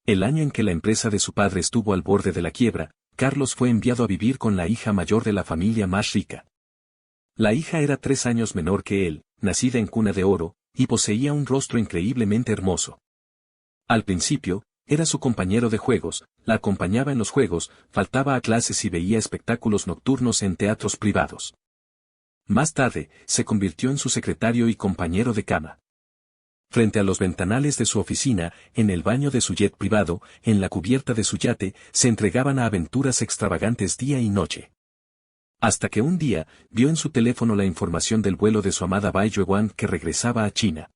El año en que la empresa de su padre estuvo al borde de la quiebra, Carlos fue enviado a vivir con la hija mayor de la familia más rica. La hija era 3 años menor que él, nacida en cuna de oro, y poseía un rostro increíblemente hermoso. Al principio, era su compañero de juegos, la acompañaba en los juegos, faltaba a clases y veía espectáculos nocturnos en teatros privados. Más tarde, se convirtió en su secretario y compañero de cama. Frente a los ventanales de su oficina, en el baño de su jet privado, en la cubierta de su yate, se entregaban a aventuras extravagantes día y noche. Hasta que un día, vio en su teléfono la información del vuelo de su amada Bai Yuewan que regresaba a China.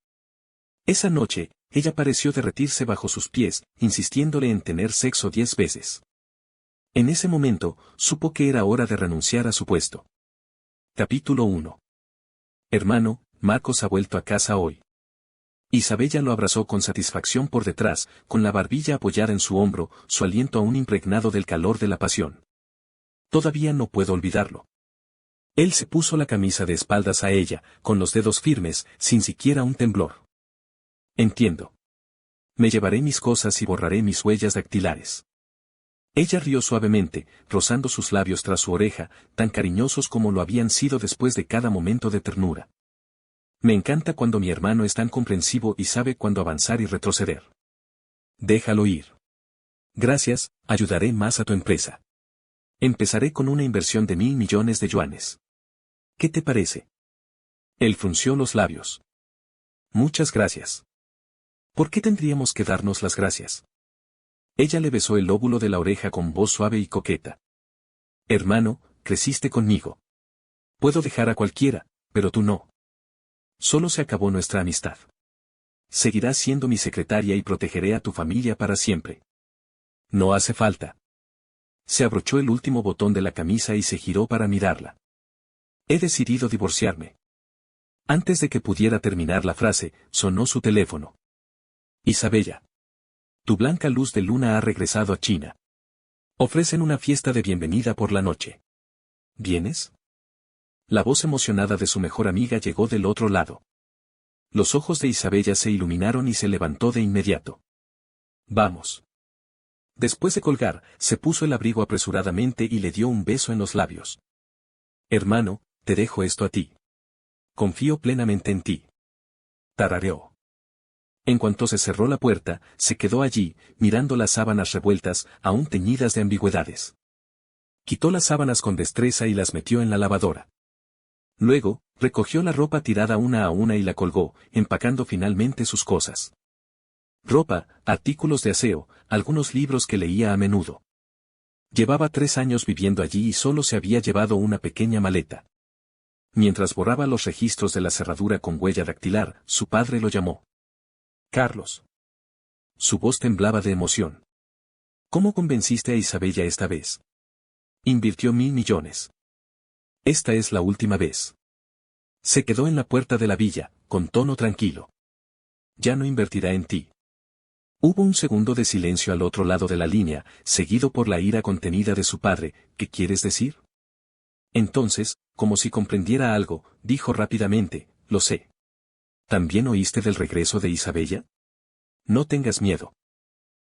Esa noche, ella pareció derretirse bajo sus pies, insistiéndole en tener sexo 10 veces. En ese momento, supo que era hora de renunciar a su puesto. Capítulo 1. Hermano, Marcos ha vuelto a casa hoy. Isabella lo abrazó con satisfacción por detrás, con la barbilla apoyada en su hombro, su aliento aún impregnado del calor de la pasión. Todavía no puedo olvidarlo. Él se puso la camisa de espaldas a ella, con los dedos firmes, sin siquiera un temblor. Entiendo. Me llevaré mis cosas y borraré mis huellas dactilares. Ella rió suavemente, rozando sus labios tras su oreja, tan cariñosos como lo habían sido después de cada momento de ternura. Me encanta cuando mi hermano es tan comprensivo y sabe cuándo avanzar y retroceder. Déjalo ir. Gracias, ayudaré más a tu empresa. Empezaré con una inversión de 1.000 millones de yuanes. ¿Qué te parece? Él frunció los labios. Muchas gracias. ¿Por qué tendríamos que darnos las gracias? Ella le besó el lóbulo de la oreja con voz suave y coqueta. Hermano, creciste conmigo. Puedo dejar a cualquiera, pero tú no. Solo se acabó nuestra amistad. Seguirás siendo mi secretaria y protegeré a tu familia para siempre. No hace falta. Se abrochó el último botón de la camisa y se giró para mirarla. He decidido divorciarme. Antes de que pudiera terminar la frase, sonó su teléfono. Isabella. Tu blanca luz de luna ha regresado a China. Ofrecen una fiesta de bienvenida por la noche. ¿Vienes? La voz emocionada de su mejor amiga llegó del otro lado. Los ojos de Isabella se iluminaron y se levantó de inmediato. Vamos. Después de colgar, se puso el abrigo apresuradamente y le dio un beso en los labios. Hermano, te dejo esto a ti. Confío plenamente en ti. Tarareó. En cuanto se cerró la puerta, se quedó allí, mirando las sábanas revueltas, aún teñidas de ambigüedades. Quitó las sábanas con destreza y las metió en la lavadora. Luego, recogió la ropa tirada una a una y la colgó, empacando finalmente sus cosas. Ropa, artículos de aseo, algunos libros que leía a menudo. Llevaba 3 años viviendo allí y solo se había llevado una pequeña maleta. Mientras borraba los registros de la cerradura con huella dactilar, su padre lo llamó. Carlos. Su voz temblaba de emoción. ¿Cómo convenciste a Isabella esta vez? Invirtió 1.000 millones. Esta es la última vez. Se quedó en la puerta de la villa, con tono tranquilo. Ya no invertirá en ti. Hubo un segundo de silencio al otro lado de la línea, seguido por la ira contenida de su padre. ¿Qué quieres decir? Entonces, como si comprendiera algo, dijo rápidamente, lo sé. ¿También oíste del regreso de Isabella? No tengas miedo.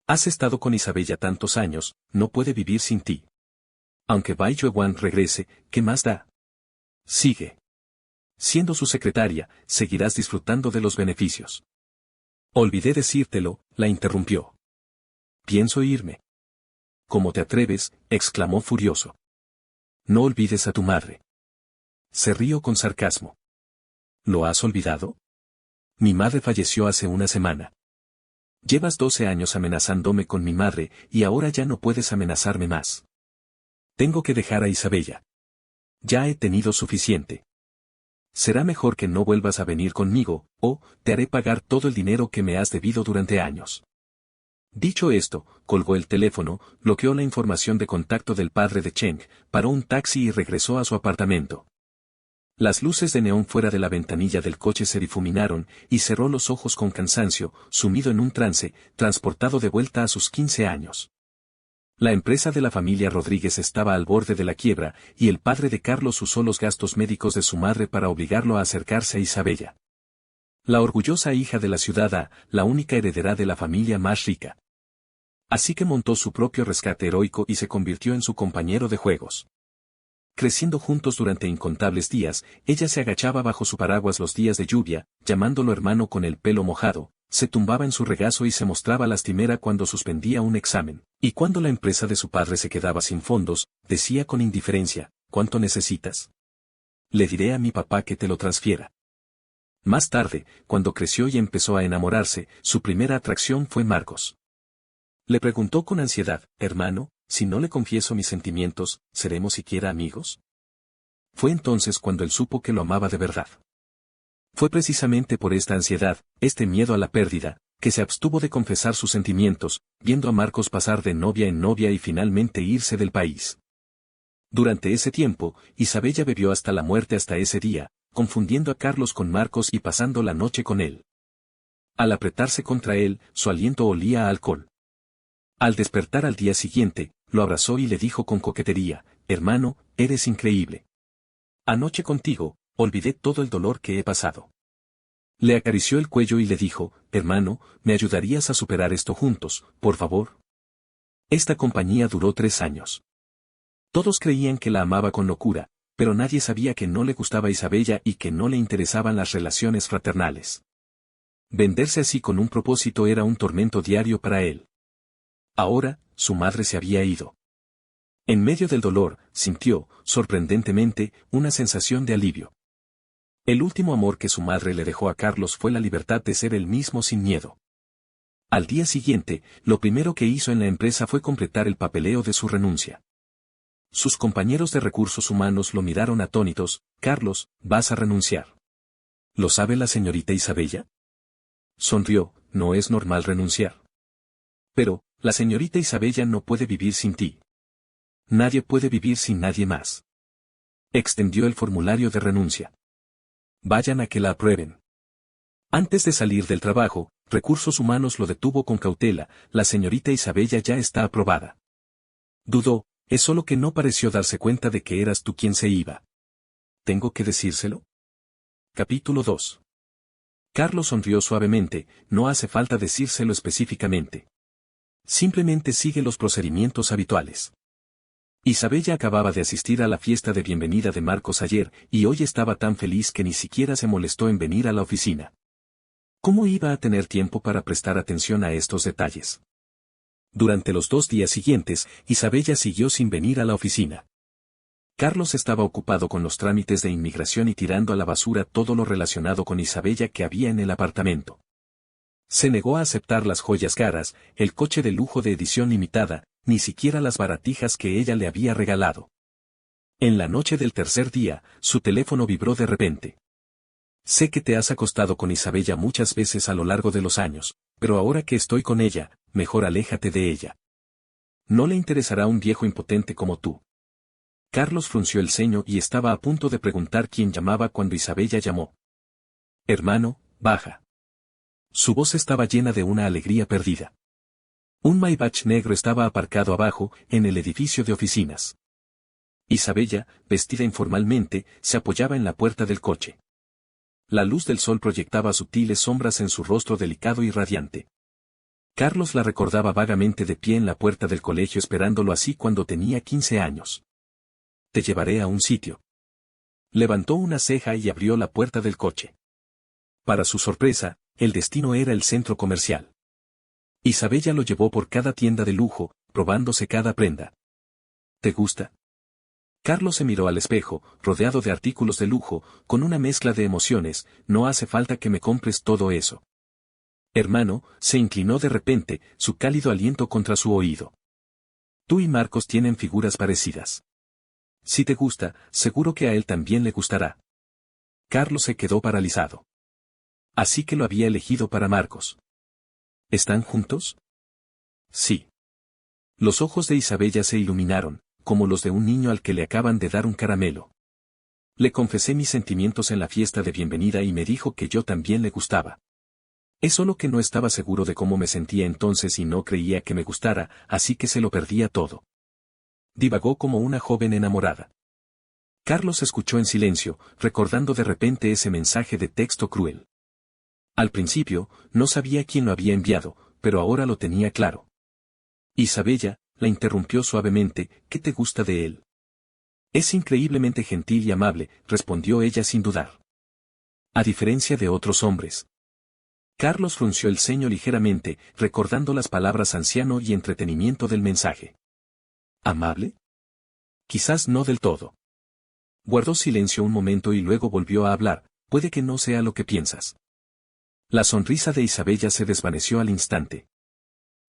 Has estado con Isabella tantos años, no puede vivir sin ti. Aunque Bai Yuewan regrese, ¿qué más da? Sigue. Siendo su secretaria, seguirás disfrutando de los beneficios. Olvidé decírtelo, la interrumpió. Pienso irme. ¿Cómo te atreves?, exclamó furioso. No olvides a tu madre. Se rió con sarcasmo. ¿Lo has olvidado? Mi madre falleció hace una semana. Llevas 12 años amenazándome con mi madre y ahora ya no puedes amenazarme más. Tengo que dejar a Isabella. Ya he tenido suficiente. Será mejor que no vuelvas a venir conmigo, o te haré pagar todo el dinero que me has debido durante años. Dicho esto, colgó el teléfono, bloqueó la información de contacto del padre de Cheng, paró un taxi y regresó a su apartamento. Las luces de neón fuera de la ventanilla del coche se difuminaron, y cerró los ojos con cansancio, sumido en un trance, transportado de vuelta a sus 15 años. La empresa de la familia Rodríguez estaba al borde de la quiebra, y el padre de Carlos usó los gastos médicos de su madre para obligarlo a acercarse a Isabella. La orgullosa hija de la ciudad A, la única heredera de la familia más rica. Así que montó su propio rescate heroico y se convirtió en su compañero de juegos. Creciendo juntos durante incontables días, ella se agachaba bajo su paraguas los días de lluvia, llamándolo hermano con el pelo mojado, se tumbaba en su regazo y se mostraba lastimera cuando suspendía un examen, y cuando la empresa de su padre se quedaba sin fondos, decía con indiferencia, ¿cuánto necesitas? Le diré a mi papá que te lo transfiera. Más tarde, cuando creció y empezó a enamorarse, su primera atracción fue Marcos. Le preguntó con ansiedad, hermano, si no le confieso mis sentimientos, ¿seremos siquiera amigos? Fue entonces cuando él supo que lo amaba de verdad. Fue precisamente por esta ansiedad, este miedo a la pérdida, que se abstuvo de confesar sus sentimientos, viendo a Marcos pasar de novia en novia y finalmente irse del país. Durante ese tiempo, Isabella bebió hasta la muerte hasta ese día, confundiendo a Carlos con Marcos y pasando la noche con él. Al apretarse contra él, su aliento olía a alcohol. Al despertar al día siguiente, lo abrazó y le dijo con coquetería, hermano, eres increíble. Anoche contigo, olvidé todo el dolor que he pasado. Le acarició el cuello y le dijo, hermano, ¿me ayudarías a superar esto juntos, por favor? Esta compañía duró 3 años. Todos creían que la amaba con locura, pero nadie sabía que no le gustaba Isabella y que no le interesaban las relaciones fraternales. Venderse así con un propósito era un tormento diario para él. Ahora, su madre se había ido. En medio del dolor, sintió, sorprendentemente, una sensación de alivio. El último amor que su madre le dejó a Carlos fue la libertad de ser él mismo sin miedo. Al día siguiente, lo primero que hizo en la empresa fue completar el papeleo de su renuncia. Sus compañeros de recursos humanos lo miraron atónitos, Carlos, ¿vas a renunciar? ¿Lo sabe la señorita Isabella? Sonrió, no es normal renunciar. Pero, la señorita Isabella no puede vivir sin ti. Nadie puede vivir sin nadie más. Extendió el formulario de renuncia. Vayan a que la aprueben. Antes de salir del trabajo, Recursos Humanos lo detuvo con cautela, la señorita Isabella ya está aprobada. Dudó, es solo que no pareció darse cuenta de que eras tú quien se iba. ¿Tengo que decírselo? Capítulo 2. Carlos sonrió suavemente, no hace falta decírselo específicamente. Simplemente sigue los procedimientos habituales. Isabella acababa de asistir a la fiesta de bienvenida de Marcos ayer, y hoy estaba tan feliz que ni siquiera se molestó en venir a la oficina. ¿Cómo iba a tener tiempo para prestar atención a estos detalles? Durante los 2 días siguientes, Isabella siguió sin venir a la oficina. Carlos estaba ocupado con los trámites de inmigración y tirando a la basura todo lo relacionado con Isabella que había en el apartamento. Se negó a aceptar las joyas caras, el coche de lujo de edición limitada, ni siquiera las baratijas que ella le había regalado. En la noche del tercer día, su teléfono vibró de repente. Sé que te has acostado con Isabella muchas veces a lo largo de los años, pero ahora que estoy con ella, mejor aléjate de ella. No le interesará un viejo impotente como tú. Carlos frunció el ceño y estaba a punto de preguntar quién llamaba cuando Isabella llamó. Hermano, baja. Su voz estaba llena de una alegría perdida. Un Maybach negro estaba aparcado abajo, en el edificio de oficinas. Isabella, vestida informalmente, se apoyaba en la puerta del coche. La luz del sol proyectaba sutiles sombras en su rostro delicado y radiante. Carlos la recordaba vagamente de pie en la puerta del colegio esperándolo así cuando tenía 15 años. Te llevaré a un sitio. Levantó una ceja y abrió la puerta del coche. Para su sorpresa, el destino era el centro comercial. Isabella lo llevó por cada tienda de lujo, probándose cada prenda. ¿Te gusta? Carlos se miró al espejo, rodeado de artículos de lujo, con una mezcla de emociones, no hace falta que me compres todo eso. Hermano, se inclinó de repente, su cálido aliento contra su oído. Tú y Marcos tienen figuras parecidas. Si te gusta, seguro que a él también le gustará. Carlos se quedó paralizado. Así que lo había elegido para Marcos. ¿Están juntos? Sí. Los ojos de Isabella se iluminaron, como los de un niño al que le acaban de dar un caramelo. Le confesé mis sentimientos en la fiesta de bienvenida y me dijo que yo también le gustaba. Es solo que no estaba seguro de cómo me sentía entonces y no creía que me gustara, así que se lo perdía todo. Divagó como una joven enamorada. Carlos escuchó en silencio, recordando de repente ese mensaje de texto cruel. Al principio, no sabía quién lo había enviado, pero ahora lo tenía claro. Isabella, la interrumpió suavemente, ¿qué te gusta de él? Es increíblemente gentil y amable, respondió ella sin dudar. A diferencia de otros hombres. Carlos frunció el ceño ligeramente, recordando las palabras anciano y entretenimiento del mensaje. ¿Amable? Quizás no del todo. Guardó silencio un momento y luego volvió a hablar, puede que no sea lo que piensas. La sonrisa de Isabella se desvaneció al instante.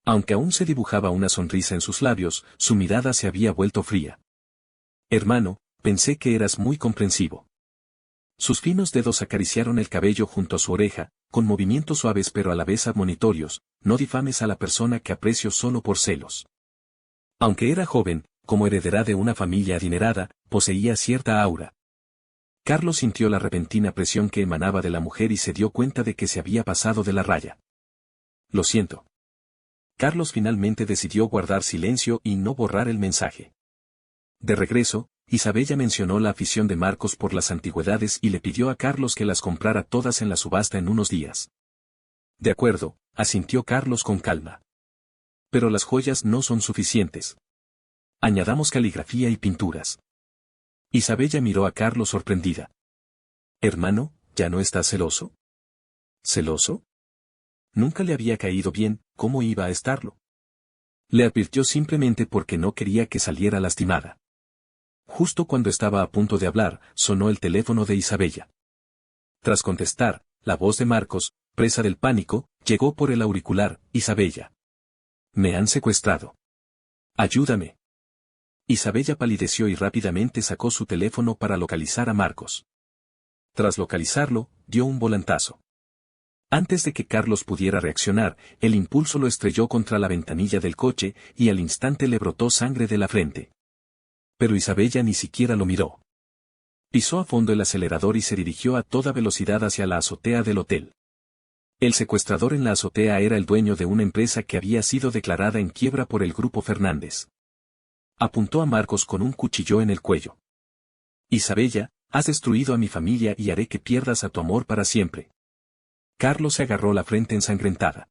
Aunque aún se dibujaba una sonrisa en sus labios, su mirada se había vuelto fría. Hermano, pensé que eras muy comprensivo. Sus finos dedos acariciaron el cabello junto a su oreja, con movimientos suaves pero a la vez admonitorios, no difames a la persona que aprecio solo por celos. Aunque era joven, como heredera de una familia adinerada, poseía cierta aura. Carlos sintió la repentina presión que emanaba de la mujer y se dio cuenta de que se había pasado de la raya. Lo siento. Carlos finalmente decidió guardar silencio y no borrar el mensaje. De regreso, Isabella mencionó la afición de Marcos por las antigüedades y le pidió a Carlos que las comprara todas en la subasta en unos días. De acuerdo, asintió Carlos con calma. Pero las joyas no son suficientes. Añadamos caligrafía y pinturas. Isabella miró a Carlos sorprendida. Hermano, ¿ya no estás celoso? ¿Celoso? Nunca le había caído bien, ¿cómo iba a estarlo? Le advirtió simplemente porque no quería que saliera lastimada. Justo cuando estaba a punto de hablar, sonó el teléfono de Isabella. Tras contestar, la voz de Marcos, presa del pánico, llegó por el auricular, Isabella. Me han secuestrado. Ayúdame. Isabella palideció y rápidamente sacó su teléfono para localizar a Marcos. Tras localizarlo, dio un volantazo. Antes de que Carlos pudiera reaccionar, el impulso lo estrelló contra la ventanilla del coche y al instante le brotó sangre de la frente. Pero Isabella ni siquiera lo miró. Pisó a fondo el acelerador y se dirigió a toda velocidad hacia la azotea del hotel. El secuestrador en la azotea era el dueño de una empresa que había sido declarada en quiebra por el Grupo Fernández. Apuntó a Marcos con un cuchillo en el cuello. Isabella, has destruido a mi familia y haré que pierdas a tu amor para siempre. Carlos se agarró la frente ensangrentada.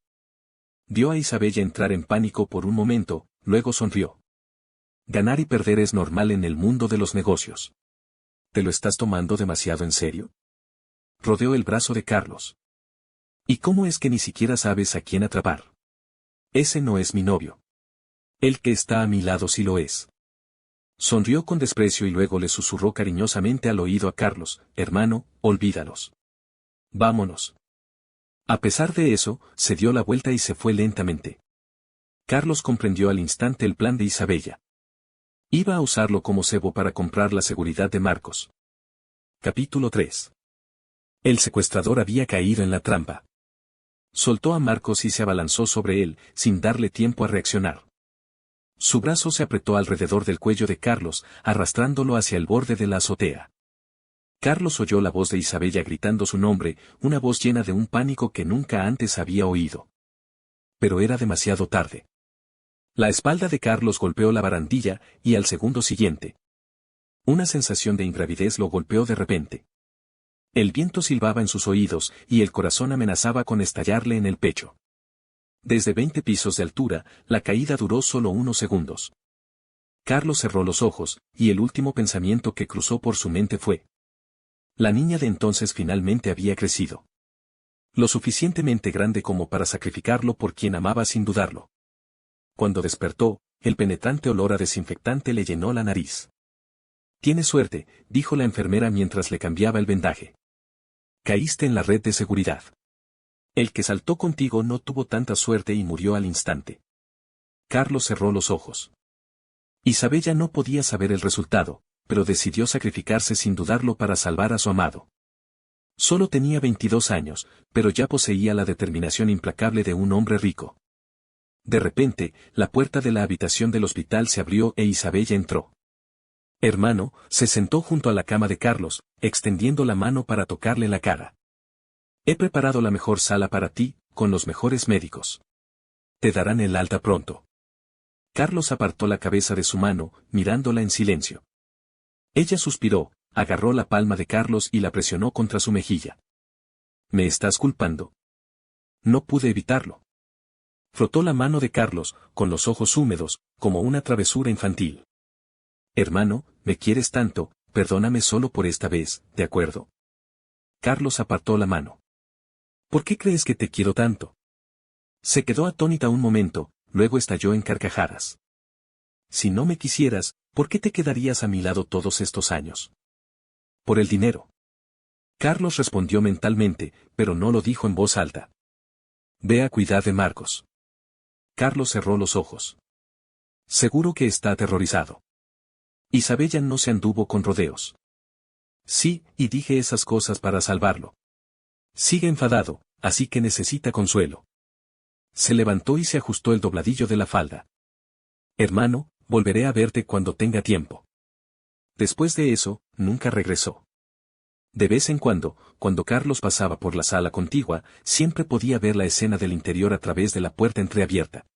Vio a Isabella entrar en pánico por un momento, luego sonrió. Ganar y perder es normal en el mundo de los negocios. ¿Te lo estás tomando demasiado en serio? Rodeó el brazo de Carlos. ¿Y cómo es que ni siquiera sabes a quién atrapar? Ese no es mi novio. El que está a mi lado sí lo es. Sonrió con desprecio y luego le susurró cariñosamente al oído a Carlos, hermano, olvídalos. Vámonos. A pesar de eso, se dio la vuelta y se fue lentamente. Carlos comprendió al instante el plan de Isabella. Iba a usarlo como cebo para comprar la seguridad de Marcos. Capítulo 3. El secuestrador había caído en la trampa. Soltó a Marcos y se abalanzó sobre él, sin darle tiempo a reaccionar. Su brazo se apretó alrededor del cuello de Carlos, arrastrándolo hacia el borde de la azotea. Carlos oyó la voz de Isabella gritando su nombre, una voz llena de un pánico que nunca antes había oído. Pero era demasiado tarde. La espalda de Carlos golpeó la barandilla, y al segundo siguiente. Una sensación de ingravidez lo golpeó de repente. El viento silbaba en sus oídos, y el corazón amenazaba con estallarle en el pecho. Desde 20 pisos de altura, la caída duró solo unos segundos. Carlos cerró los ojos, y el último pensamiento que cruzó por su mente fue: la niña de entonces finalmente había crecido. Lo suficientemente grande como para sacrificarlo por quien amaba sin dudarlo. Cuando despertó, el penetrante olor a desinfectante le llenó la nariz. Tienes suerte, dijo la enfermera mientras le cambiaba el vendaje. Caíste en la red de seguridad. El que saltó contigo no tuvo tanta suerte y murió al instante. Carlos cerró los ojos. Isabella no podía saber el resultado, pero decidió sacrificarse sin dudarlo para salvar a su amado. Solo tenía 22 años, pero ya poseía la determinación implacable de un hombre rico. De repente, la puerta de la habitación del hospital se abrió e Isabella entró. Hermano, se sentó junto a la cama de Carlos, extendiendo la mano para tocarle la cara. He preparado la mejor sala para ti, con los mejores médicos. Te darán el alta pronto. Carlos apartó la cabeza de su mano, mirándola en silencio. Ella suspiró, agarró la palma de Carlos y la presionó contra su mejilla. ¿Me estás culpando? No pude evitarlo. Frotó la mano de Carlos, con los ojos húmedos, como una travesura infantil. Hermano, me quieres tanto, perdóname solo por esta vez, ¿de acuerdo? Carlos apartó la mano. ¿Por qué crees que te quiero tanto? Se quedó atónita un momento, luego estalló en carcajadas. Si no me quisieras, ¿por qué te quedarías a mi lado todos estos años? Por el dinero. Carlos respondió mentalmente, pero no lo dijo en voz alta. Ve a cuidar de Marcos. Carlos cerró los ojos. Seguro que está aterrorizado. Isabella no se anduvo con rodeos. Sí, y dije esas cosas para salvarlo. Sigue enfadado, así que necesita consuelo. Se levantó y se ajustó el dobladillo de la falda. Hermano, volveré a verte cuando tenga tiempo. Después de eso, nunca regresó. De vez en cuando Carlos pasaba por la sala contigua, siempre podía ver la escena del interior a través de la puerta entreabierta.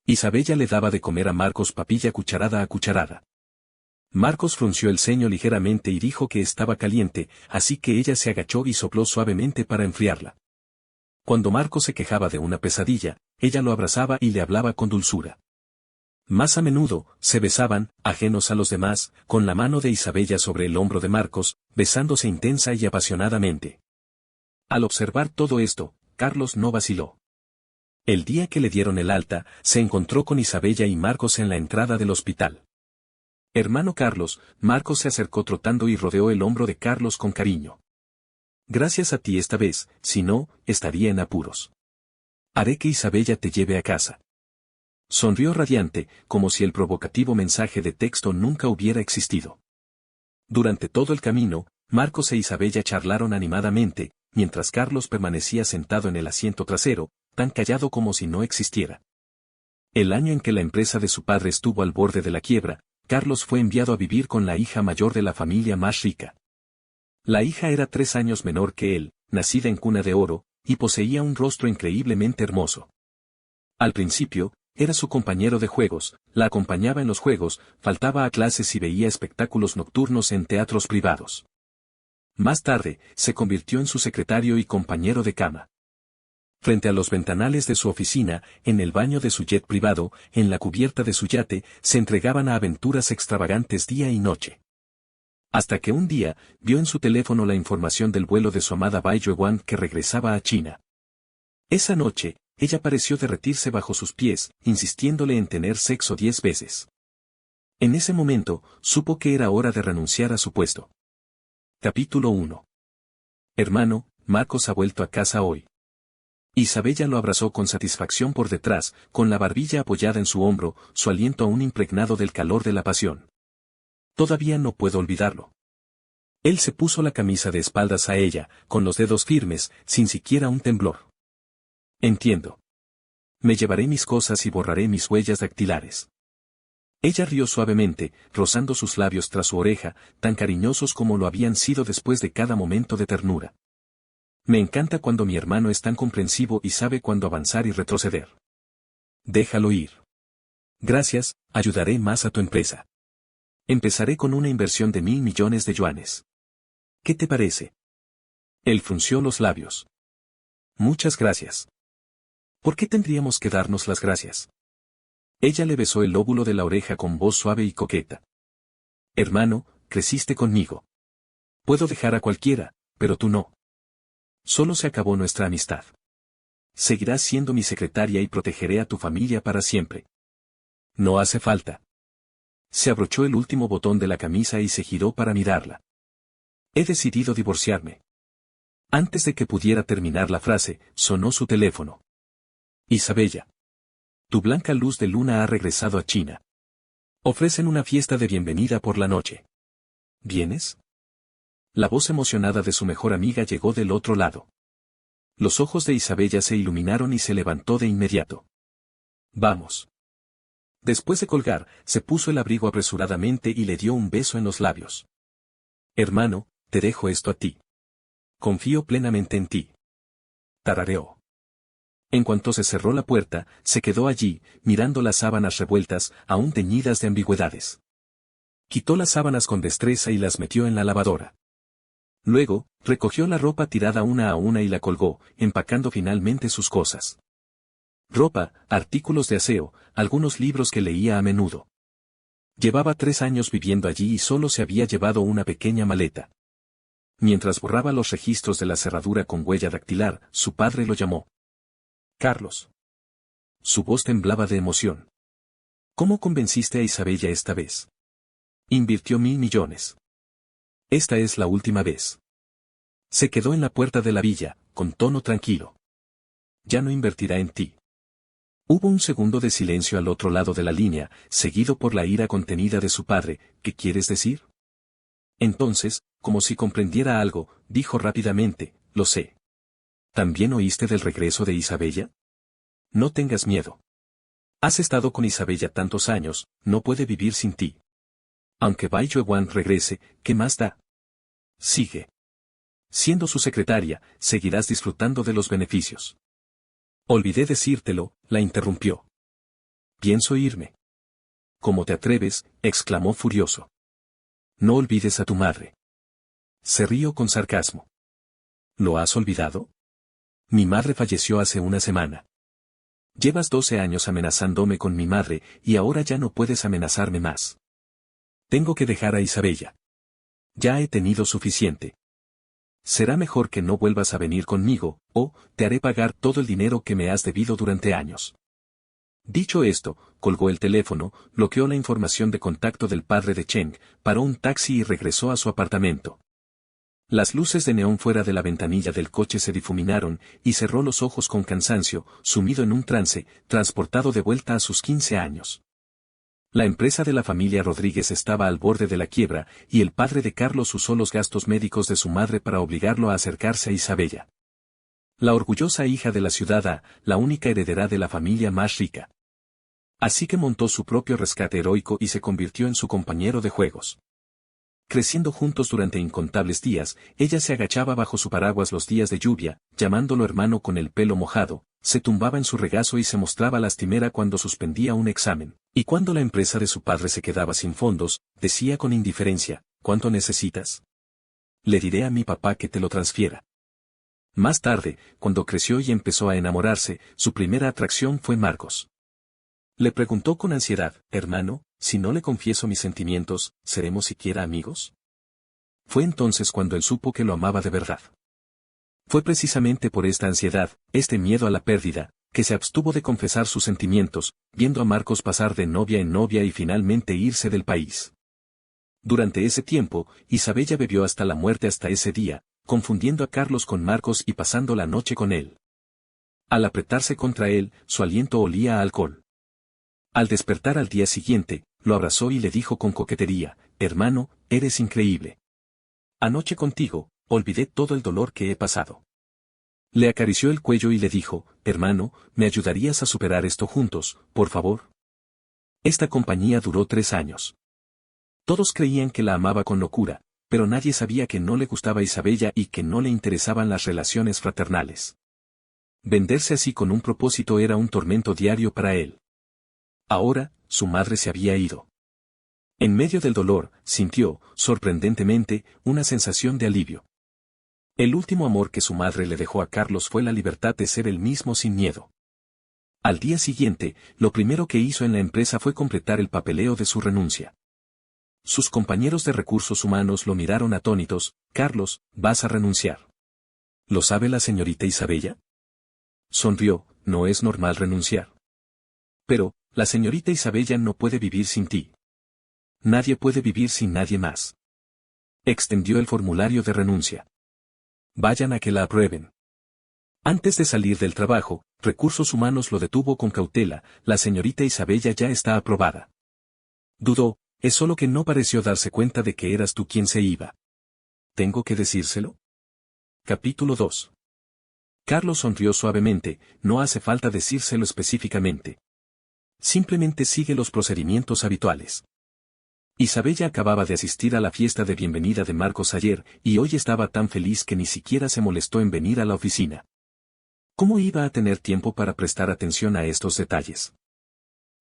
Isabella le daba de comer a Marcos papilla cucharada a cucharada. Marcos frunció el ceño ligeramente y dijo que estaba caliente, así que ella se agachó y sopló suavemente para enfriarla. Cuando Marcos se quejaba de una pesadilla, ella lo abrazaba y le hablaba con dulzura. Más a menudo, se besaban, ajenos a los demás, con la mano de Isabella sobre el hombro de Marcos, besándose intensa y apasionadamente. Al observar todo esto, Carlos no vaciló. El día que le dieron el alta, se encontró con Isabella y Marcos en la entrada del hospital. Hermano Carlos, Marcos se acercó trotando y rodeó el hombro de Carlos con cariño. Gracias a ti esta vez, si no, estaría en apuros. Haré que Isabella te lleve a casa. Sonrió radiante, como si el provocativo mensaje de texto nunca hubiera existido. Durante todo el camino, Marcos e Isabella charlaron animadamente, mientras Carlos permanecía sentado en el asiento trasero, tan callado como si no existiera. El año en que la empresa de su padre estuvo al borde de la quiebra, Carlos fue enviado a vivir con la hija mayor de la familia más rica. La hija era 3 años menor que él, nacida en cuna de oro, y poseía un rostro increíblemente hermoso. Al principio, era su compañero de juegos, la acompañaba en los juegos, faltaba a clases y veía espectáculos nocturnos en teatros privados. Más tarde, se convirtió en su secretario y compañero de cama. Frente a los ventanales de su oficina, en el baño de su jet privado, en la cubierta de su yate, se entregaban a aventuras extravagantes día y noche. Hasta que un día, vio en su teléfono la información del vuelo de su amada Bai Yuan que regresaba a China. Esa noche, ella pareció derretirse bajo sus pies, insistiéndole en tener sexo 10 veces. En ese momento, supo que era hora de renunciar a su puesto. Capítulo 1. Hermano, Marcos ha vuelto a casa hoy. Isabella lo abrazó con satisfacción por detrás, con la barbilla apoyada en su hombro, su aliento aún impregnado del calor de la pasión. Todavía no puedo olvidarlo. Él se puso la camisa de espaldas a ella, con los dedos firmes, sin siquiera un temblor. Entiendo. Me llevaré mis cosas y borraré mis huellas dactilares. Ella rió suavemente, rozando sus labios tras su oreja, tan cariñosos como lo habían sido después de cada momento de ternura. Me encanta cuando mi hermano es tan comprensivo y sabe cuándo avanzar y retroceder. Déjalo ir. Gracias, ayudaré más a tu empresa. Empezaré con una inversión de 1.000 millones de yuanes. ¿Qué te parece? Él frunció los labios. Muchas gracias. ¿Por qué tendríamos que darnos las gracias? Ella le besó el lóbulo de la oreja con voz suave y coqueta. Hermano, creciste conmigo. Puedo dejar a cualquiera, pero tú no. Solo se acabó nuestra amistad. Seguirás siendo mi secretaria y protegeré a tu familia para siempre. No hace falta. Se abrochó el último botón de la camisa y se giró para mirarla. He decidido divorciarme. Antes de que pudiera terminar la frase, sonó su teléfono. Isabella. Tu blanca luz de luna ha regresado a China. Ofrecen una fiesta de bienvenida por la noche. ¿Vienes? La voz emocionada de su mejor amiga llegó del otro lado. Los ojos de Isabella se iluminaron y se levantó de inmediato. Vamos. Después de colgar, se puso el abrigo apresuradamente y le dio un beso en los labios. Hermano, te dejo esto a ti. Confío plenamente en ti. Tarareó. En cuanto se cerró la puerta, se quedó allí, mirando las sábanas revueltas, aún teñidas de ambigüedades. Quitó las sábanas con destreza y las metió en la lavadora. Luego, recogió la ropa tirada una a una y la colgó, empacando finalmente sus cosas. ropa, artículos de aseo, algunos libros que leía a menudo. Llevaba 3 años viviendo allí y solo se había llevado una pequeña maleta. Mientras borraba los registros de la cerradura con huella dactilar, su padre lo llamó. Carlos. Su voz temblaba de emoción. ¿Cómo convenciste a Isabella esta vez? Invirtió 1.000 millones. Esta es la última vez. Se quedó en la puerta de la villa, con tono tranquilo. Ya no invertirá en ti. Hubo un segundo de silencio al otro lado de la línea, seguido por la ira contenida de su padre. ¿Qué quieres decir? Entonces, como si comprendiera algo, dijo rápidamente, lo sé. ¿También oíste del regreso de Isabella? No tengas miedo. Has estado con Isabella tantos años, no puede vivir sin ti. Aunque Bai Yuewan regrese, ¿qué más da? Sigue. Siendo su secretaria, seguirás disfrutando de los beneficios. Olvidé decírtelo, la interrumpió. Pienso irme. ¿Cómo te atreves?, exclamó furioso. No olvides a tu madre. Se rió con sarcasmo. ¿Lo has olvidado? Mi madre falleció hace una semana. Llevas 12 años amenazándome con mi madre y ahora ya no puedes amenazarme más. Tengo que dejar a Isabella. Ya he tenido suficiente. Será mejor que no vuelvas a venir conmigo, o te haré pagar todo el dinero que me has debido durante años. Dicho esto, colgó el teléfono, bloqueó la información de contacto del padre de Cheng, paró un taxi y regresó a su apartamento. Las luces de neón fuera de la ventanilla del coche se difuminaron, y cerró los ojos con cansancio, sumido en un trance, transportado de vuelta a sus 15 años. La empresa de la familia Rodríguez estaba al borde de la quiebra, y el padre de Carlos usó los gastos médicos de su madre para obligarlo a acercarse a Isabella. La orgullosa hija de la ciudad A, la única heredera de la familia más rica. Así que montó su propio rescate heroico y se convirtió en su compañero de juegos. Creciendo juntos durante incontables días, ella se agachaba bajo su paraguas los días de lluvia, llamándolo hermano con el pelo mojado, se tumbaba en su regazo y se mostraba lastimera cuando suspendía un examen, y cuando la empresa de su padre se quedaba sin fondos, decía con indiferencia, ¿cuánto necesitas? Le diré a mi papá que te lo transfiera. Más tarde, cuando creció y empezó a enamorarse, su primera atracción fue Marcos. Le preguntó con ansiedad, hermano, si no le confieso mis sentimientos, ¿seremos siquiera amigos? Fue entonces cuando él supo que lo amaba de verdad. Fue precisamente por esta ansiedad, este miedo a la pérdida, que se abstuvo de confesar sus sentimientos, viendo a Marcos pasar de novia en novia y finalmente irse del país. Durante ese tiempo, Isabella bebió hasta la muerte hasta ese día, confundiendo a Carlos con Marcos y pasando la noche con él. Al apretarse contra él, su aliento olía a alcohol. Al despertar al día siguiente, lo abrazó y le dijo con coquetería, hermano, eres increíble. Anoche contigo, olvidé todo el dolor que he pasado. Le acarició el cuello y le dijo, hermano, ¿me ayudarías a superar esto juntos, por favor? Esta compañía duró 3 años. Todos creían que la amaba con locura, pero nadie sabía que no le gustaba Isabella y que no le interesaban las relaciones fraternales. Venderse así con un propósito era un tormento diario para él. Ahora, su madre se había ido. En medio del dolor, sintió, sorprendentemente, una sensación de alivio. El último amor que su madre le dejó a Carlos fue la libertad de ser él mismo sin miedo. Al día siguiente, lo primero que hizo en la empresa fue completar el papeleo de su renuncia. Sus compañeros de recursos humanos lo miraron atónitos, Carlos, vas a renunciar. ¿Lo sabe la señorita Isabella? Sonrió, no es normal renunciar. Pero, la señorita Isabella no puede vivir sin ti. Nadie puede vivir sin nadie más. Extendió el formulario de renuncia. Vayan a que la aprueben. Antes de salir del trabajo, Recursos Humanos lo detuvo con cautela, la señorita Isabella ya está aprobada. Dudó, es solo que no pareció darse cuenta de que eras tú quien se iba. ¿Tengo que decírselo? Capítulo 2. Carlos sonrió suavemente, no hace falta decírselo específicamente. Simplemente sigue los procedimientos habituales. Isabella acababa de asistir a la fiesta de bienvenida de Marcos ayer, y hoy estaba tan feliz que ni siquiera se molestó en venir a la oficina. ¿Cómo iba a tener tiempo para prestar atención a estos detalles?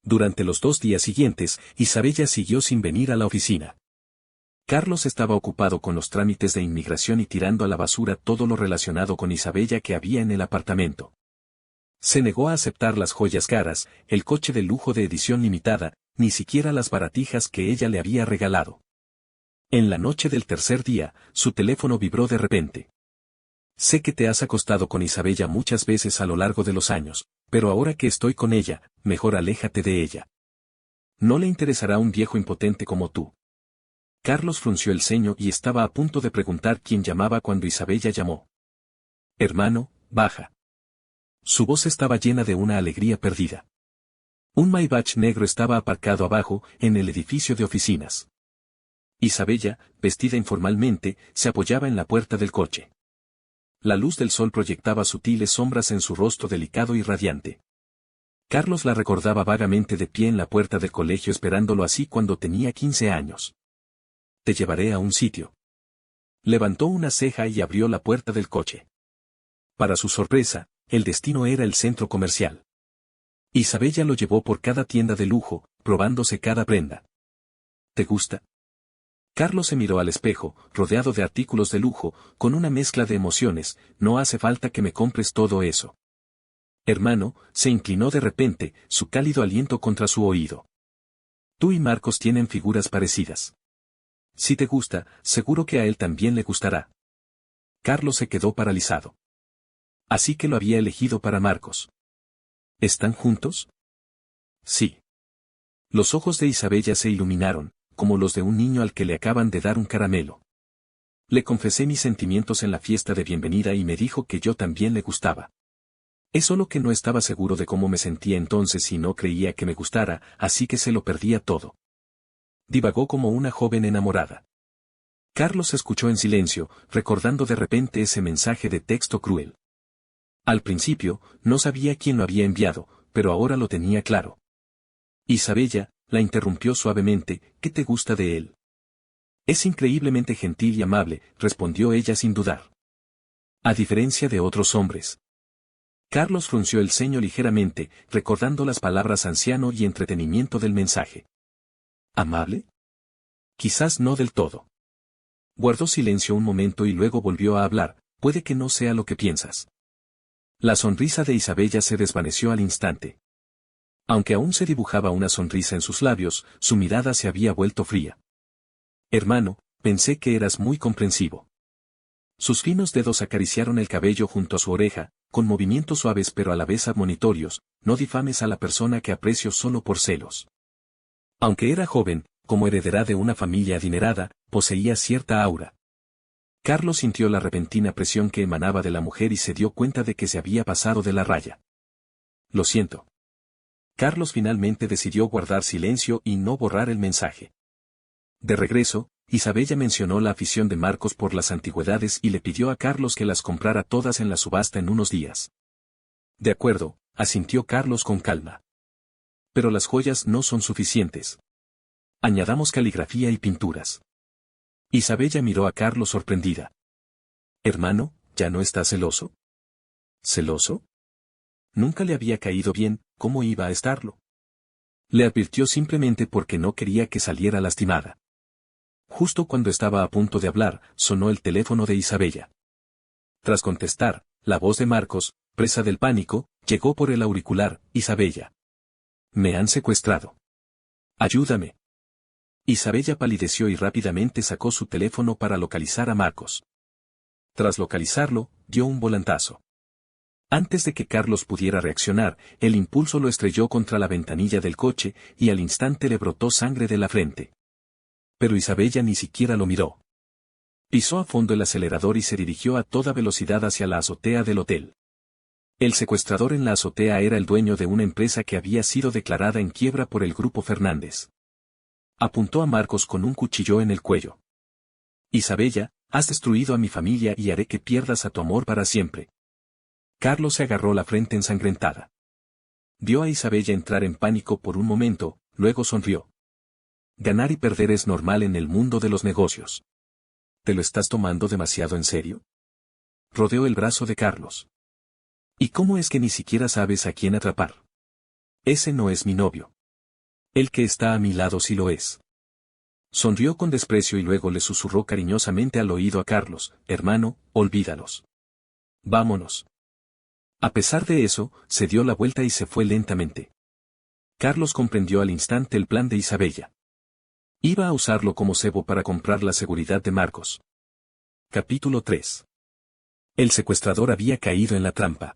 Durante los 2 días siguientes, Isabella siguió sin venir a la oficina. Carlos estaba ocupado con los trámites de inmigración y tirando a la basura todo lo relacionado con Isabella que había en el apartamento. Se negó a aceptar las joyas caras, el coche de lujo de edición limitada, ni siquiera las baratijas que ella le había regalado. En la noche del tercer día, su teléfono vibró de repente. Sé que te has acostado con Isabella muchas veces a lo largo de los años, pero ahora que estoy con ella, mejor aléjate de ella. No le interesará un viejo impotente como tú. Carlos frunció el ceño y estaba a punto de preguntar quién llamaba cuando Isabella llamó. Hermano, baja. Su voz estaba llena de una alegría perdida. Un Maybach negro estaba aparcado abajo, en el edificio de oficinas. Isabella, vestida informalmente, se apoyaba en la puerta del coche. La luz del sol proyectaba sutiles sombras en su rostro delicado y radiante. Carlos la recordaba vagamente de pie en la puerta del colegio esperándolo así cuando tenía 15 años. Te llevaré a un sitio. Levantó una ceja y abrió la puerta del coche. Para su sorpresa, el destino era el centro comercial. Isabella lo llevó por cada tienda de lujo, probándose cada prenda. ¿Te gusta? Carlos se miró al espejo, rodeado de artículos de lujo, con una mezcla de emociones. No hace falta que me compres todo eso. Hermano, se inclinó de repente, su cálido aliento contra su oído. Tú y Marcos tienen figuras parecidas. Si te gusta, seguro que a él también le gustará. Carlos se quedó paralizado. Así que lo había elegido para Marcos. ¿Están juntos? Sí. Los ojos de Isabella se iluminaron, como los de un niño al que le acaban de dar un caramelo. Le confesé mis sentimientos en la fiesta de bienvenida y me dijo que yo también le gustaba. Es solo que no estaba seguro de cómo me sentía entonces y no creía que me gustara, así que se lo perdía todo. Divagó como una joven enamorada. Carlos escuchó en silencio, recordando de repente ese mensaje de texto cruel. Al principio, no sabía quién lo había enviado, pero ahora lo tenía claro. Isabella, la interrumpió suavemente, ¿qué te gusta de él? Es increíblemente gentil y amable, respondió ella sin dudar. A diferencia de otros hombres. Carlos frunció el ceño ligeramente, recordando las palabras anciano y entretenimiento del mensaje. ¿Amable? Quizás no del todo. Guardó silencio un momento y luego volvió a hablar, puede que no sea lo que piensas. La sonrisa de Isabella se desvaneció al instante. Aunque aún se dibujaba una sonrisa en sus labios, su mirada se había vuelto fría. Hermano, pensé que eras muy comprensivo. Sus finos dedos acariciaron el cabello junto a su oreja, con movimientos suaves pero a la vez admonitorios, no difames a la persona que aprecio solo por celos. Aunque era joven, como heredera de una familia adinerada, poseía cierta aura. Carlos sintió la repentina presión que emanaba de la mujer y se dio cuenta de que se había pasado de la raya. Lo siento. Carlos finalmente decidió guardar silencio y no borrar el mensaje. De regreso, Isabella mencionó la afición de Marcos por las antigüedades y le pidió a Carlos que las comprara todas en la subasta en unos días. De acuerdo, asintió Carlos con calma. Pero las joyas no son suficientes. Añadamos caligrafía y pinturas. Isabella miró a Carlos sorprendida. Hermano, ¿ya no estás celoso? ¿Celoso? Nunca le había caído bien, ¿cómo iba a estarlo? Le advirtió simplemente porque no quería que saliera lastimada. Justo cuando estaba a punto de hablar, sonó el teléfono de Isabella. Tras contestar, la voz de Marcos, presa del pánico, llegó por el auricular. Isabella. Me han secuestrado. Ayúdame. Isabella palideció y rápidamente sacó su teléfono para localizar a Marcos. Tras localizarlo, dio un volantazo. Antes de que Carlos pudiera reaccionar, el impulso lo estrelló contra la ventanilla del coche y al instante le brotó sangre de la frente. Pero Isabella ni siquiera lo miró. Pisó a fondo el acelerador y se dirigió a toda velocidad hacia la azotea del hotel. El secuestrador en la azotea era el dueño de una empresa que había sido declarada en quiebra por el Grupo Fernández. Apuntó a Marcos con un cuchillo en el cuello. Isabella, has destruido a mi familia y haré que pierdas a tu amor para siempre. Carlos se agarró la frente ensangrentada. Vio a Isabella entrar en pánico por un momento, luego sonrió. Ganar y perder es normal en el mundo de los negocios. ¿Te lo estás tomando demasiado en serio? Rodeó el brazo de Carlos. ¿Y cómo es que ni siquiera sabes a quién atrapar? Ese no es mi novio. El que está a mi lado sí lo es. Sonrió con desprecio y luego le susurró cariñosamente al oído a Carlos, hermano, olvídalos. Vámonos. A pesar de eso, se dio la vuelta y se fue lentamente. Carlos comprendió al instante el plan de Isabella. Iba a usarlo como cebo para comprar la seguridad de Marcos. Capítulo 3. El secuestrador había caído en la trampa.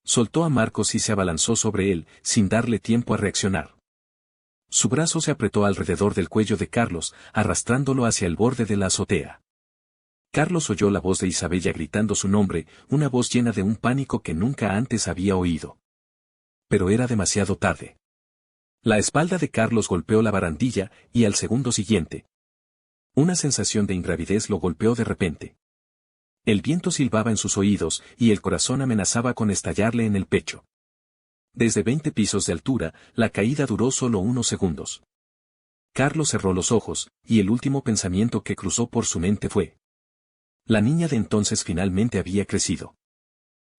Soltó a Marcos y se abalanzó sobre él, sin darle tiempo a reaccionar. Su brazo se apretó alrededor del cuello de Carlos, arrastrándolo hacia el borde de la azotea. Carlos oyó la voz de Isabella gritando su nombre, una voz llena de un pánico que nunca antes había oído. Pero era demasiado tarde. La espalda de Carlos golpeó la barandilla, y al segundo siguiente, una sensación de ingravidez lo golpeó de repente. El viento silbaba en sus oídos, y el corazón amenazaba con estallarle en el pecho. Desde 20 pisos de altura, la caída duró solo unos segundos. Carlos cerró los ojos, y el último pensamiento que cruzó por su mente fue: la niña de entonces finalmente había crecido.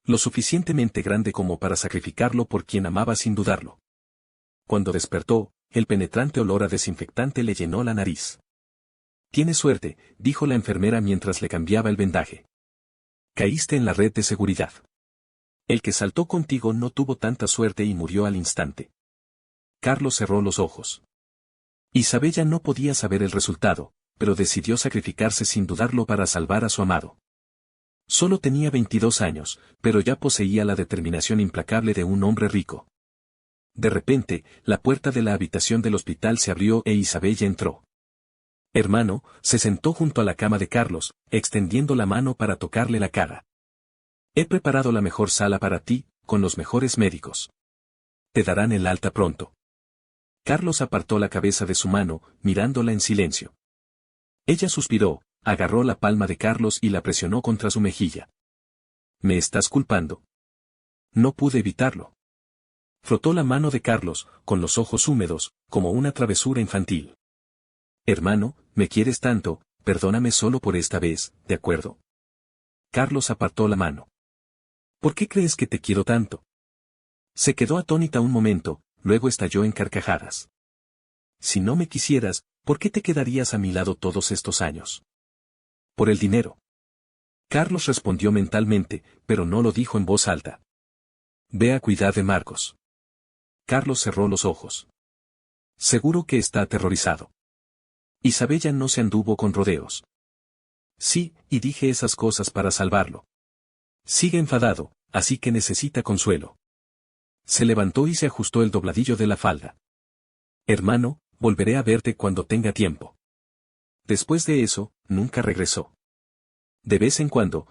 Lo suficientemente grande como para sacrificarlo por quien amaba sin dudarlo. Cuando despertó, el penetrante olor a desinfectante le llenó la nariz. «Tienes suerte», dijo la enfermera mientras le cambiaba el vendaje. «Caíste en la red de seguridad. El que saltó contigo no tuvo tanta suerte y murió al instante». Carlos cerró los ojos. Isabella no podía saber el resultado, pero decidió sacrificarse sin dudarlo para salvar a su amado. Solo tenía 22 años, pero ya poseía la determinación implacable de un hombre rico. De repente, la puerta de la habitación del hospital se abrió e Isabella entró. Hermano, se sentó junto a la cama de Carlos, extendiendo la mano para tocarle la cara. «He preparado la mejor sala para ti, con los mejores médicos. Te darán el alta pronto». Carlos apartó la cabeza de su mano, mirándola en silencio. Ella suspiró, agarró la palma de Carlos y la presionó contra su mejilla. «¿Me estás culpando?» «No pude evitarlo». Frotó la mano de Carlos, con los ojos húmedos, como una travesura infantil. «Hermano, me quieres tanto, perdóname solo por esta vez, ¿de acuerdo?» Carlos apartó la mano. «¿Por qué crees que te quiero tanto?» Se quedó atónita un momento, luego estalló en carcajadas. «Si no me quisieras, ¿por qué te quedarías a mi lado todos estos años?» «Por el dinero». Carlos respondió mentalmente, pero no lo dijo en voz alta. «Ve a cuidar de Marcos». Carlos cerró los ojos. Seguro que está aterrorizado. Isabella no se anduvo con rodeos. «Sí, y dije esas cosas para salvarlo. Sigue enfadado, así que necesita consuelo». Se levantó y se ajustó el dobladillo de la falda. «Hermano, volveré a verte cuando tenga tiempo». Después de eso, nunca regresó. De vez en cuando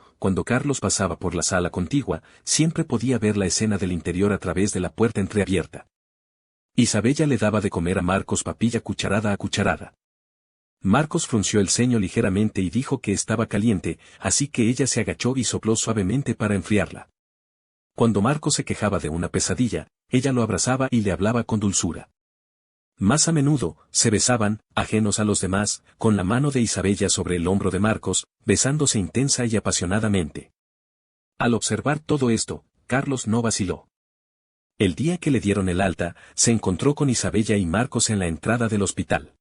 Carlos pasaba por la sala contigua, siempre podía ver la escena del interior a través de la puerta entreabierta. Isabella le daba de comer a Marcos papilla cucharada a cucharada. Marcos frunció el ceño ligeramente y dijo que estaba caliente, así que ella se agachó y sopló suavemente para enfriarla. Cuando Marcos se quejaba de una pesadilla, ella lo abrazaba y le hablaba con dulzura. Más a menudo, se besaban, ajenos a los demás, con la mano de Isabella sobre el hombro de Marcos, besándose intensa y apasionadamente. Al observar todo esto, Carlos no vaciló. El día que le dieron el alta, se encontró con Isabella y Marcos en la entrada del hospital.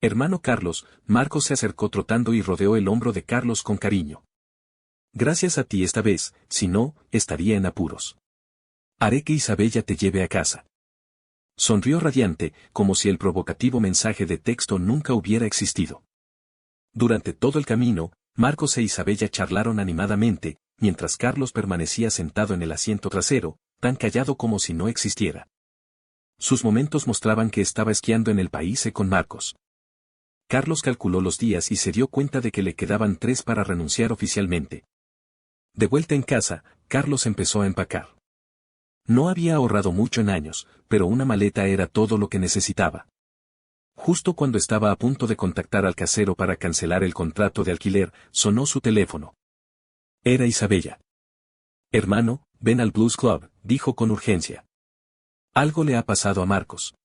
«Hermano Carlos», Marcos se acercó trotando y rodeó el hombro de Carlos con cariño. «Gracias a ti esta vez, si no, estaría en apuros. Haré que Isabella te lleve a casa». Sonrió radiante, como si el provocativo mensaje de texto nunca hubiera existido. Durante todo el camino, Marcos e Isabella charlaron animadamente, mientras Carlos permanecía sentado en el asiento trasero, tan callado como si no existiera. Sus momentos mostraban que estaba esquiando en el país con Marcos. Carlos calculó los días y se dio cuenta de que le quedaban 3 para renunciar oficialmente. De vuelta en casa, Carlos empezó a empacar. No había ahorrado mucho en años, pero una maleta era todo lo que necesitaba. Justo cuando estaba a punto de contactar al casero para cancelar el contrato de alquiler, sonó su teléfono. Era Isabella. «Hermano, ven al Blues Club», dijo con urgencia. Algo le ha pasado a Marcos.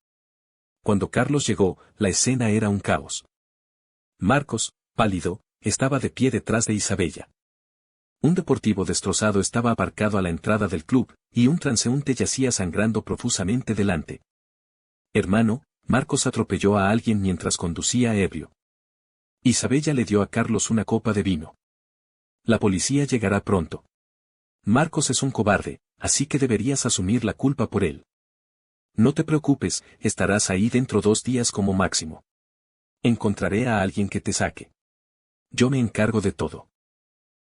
Cuando Carlos llegó, la escena era un caos. Marcos, pálido, estaba de pie detrás de Isabella. Un deportivo destrozado estaba aparcado a la entrada del club, y un transeúnte yacía sangrando profusamente delante. «Hermano», Marcos atropelló a alguien mientras conducía ebrio. Isabella le dio a Carlos una copa de vino. «La policía llegará pronto». Marcos es un cobarde, así que deberías asumir la culpa por él. No te preocupes, estarás ahí dentro 2 días como máximo. Encontraré a alguien que te saque. Yo me encargo de todo.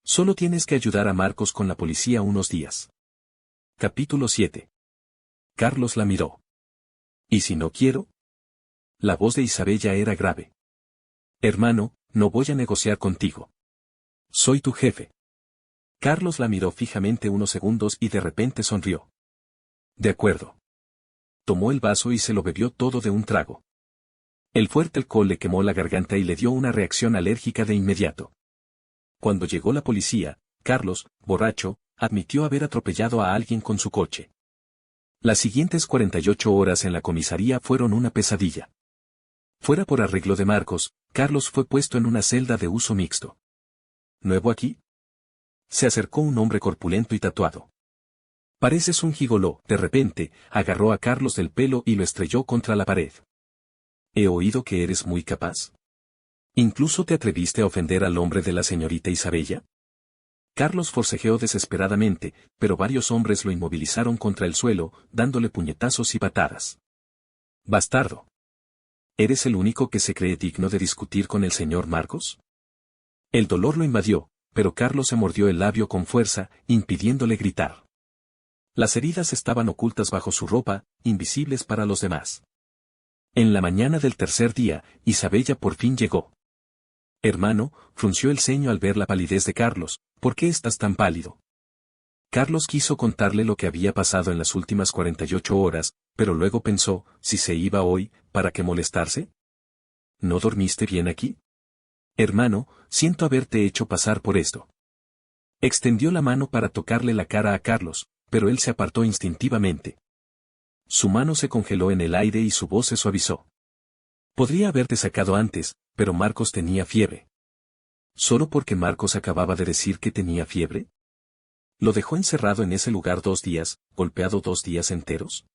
Solo tienes que ayudar a Marcos con la policía unos días. Capítulo 7. Carlos la miró. ¿Y si no quiero? La voz de Isabella era grave. Hermano, no voy a negociar contigo. Soy tu jefe. Carlos la miró fijamente unos segundos y de repente sonrió. De acuerdo. Tomó el vaso y se lo bebió todo de un trago. El fuerte alcohol le quemó la garganta y le dio una reacción alérgica de inmediato. Cuando llegó la policía, Carlos, borracho, admitió haber atropellado a alguien con su coche. Las siguientes 48 horas en la comisaría fueron una pesadilla. Fuera por arreglo de Marcos, Carlos fue puesto en una celda de uso mixto. ¿Nuevo aquí? Se acercó un hombre corpulento y tatuado. Pareces un gigoló. De repente, agarró a Carlos del pelo y lo estrelló contra la pared. He oído que eres muy capaz. ¿Incluso te atreviste a ofender al hombre de la señorita Isabella? Carlos forcejeó desesperadamente, pero varios hombres lo inmovilizaron contra el suelo, dándole puñetazos y patadas. Bastardo. ¿Eres el único que se cree digno de discutir con el señor Marcos? El dolor lo invadió, pero Carlos se mordió el labio con fuerza, impidiéndole gritar. Las heridas estaban ocultas bajo su ropa, invisibles para los demás. En la mañana del tercer día, Isabella por fin llegó. Hermano, frunció el ceño al ver la palidez de Carlos. ¿Por qué estás tan pálido? Carlos quiso contarle lo que había pasado en las últimas 48 horas, pero luego pensó, si se iba hoy, ¿para qué molestarse? ¿No dormiste bien aquí? Hermano, siento haberte hecho pasar por esto. Extendió la mano para tocarle la cara a Carlos, pero él se apartó instintivamente. Su mano se congeló en el aire y su voz se suavizó. Podría haberte sacado antes, pero Marcos tenía fiebre. ¿Solo porque Marcos acababa de decir que tenía fiebre? ¿Lo dejó encerrado en ese lugar 2 días, golpeado 2 días enteros?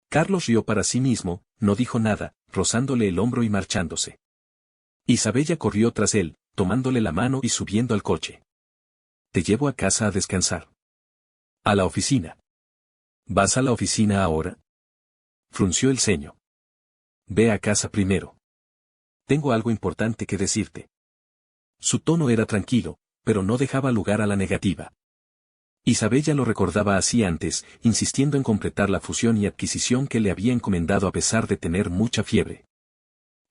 Carlos rió para sí mismo, no dijo nada, rozándole el hombro y marchándose. Isabella corrió tras él, tomándole la mano y subiendo al coche. Te llevo a casa a descansar. A la oficina. ¿Vas a la oficina ahora? Frunció el ceño. Ve a casa primero. Tengo algo importante que decirte. Su tono era tranquilo, pero no dejaba lugar a la negativa. Isabella lo recordaba así antes, insistiendo en completar la fusión y adquisición que le había encomendado a pesar de tener mucha fiebre.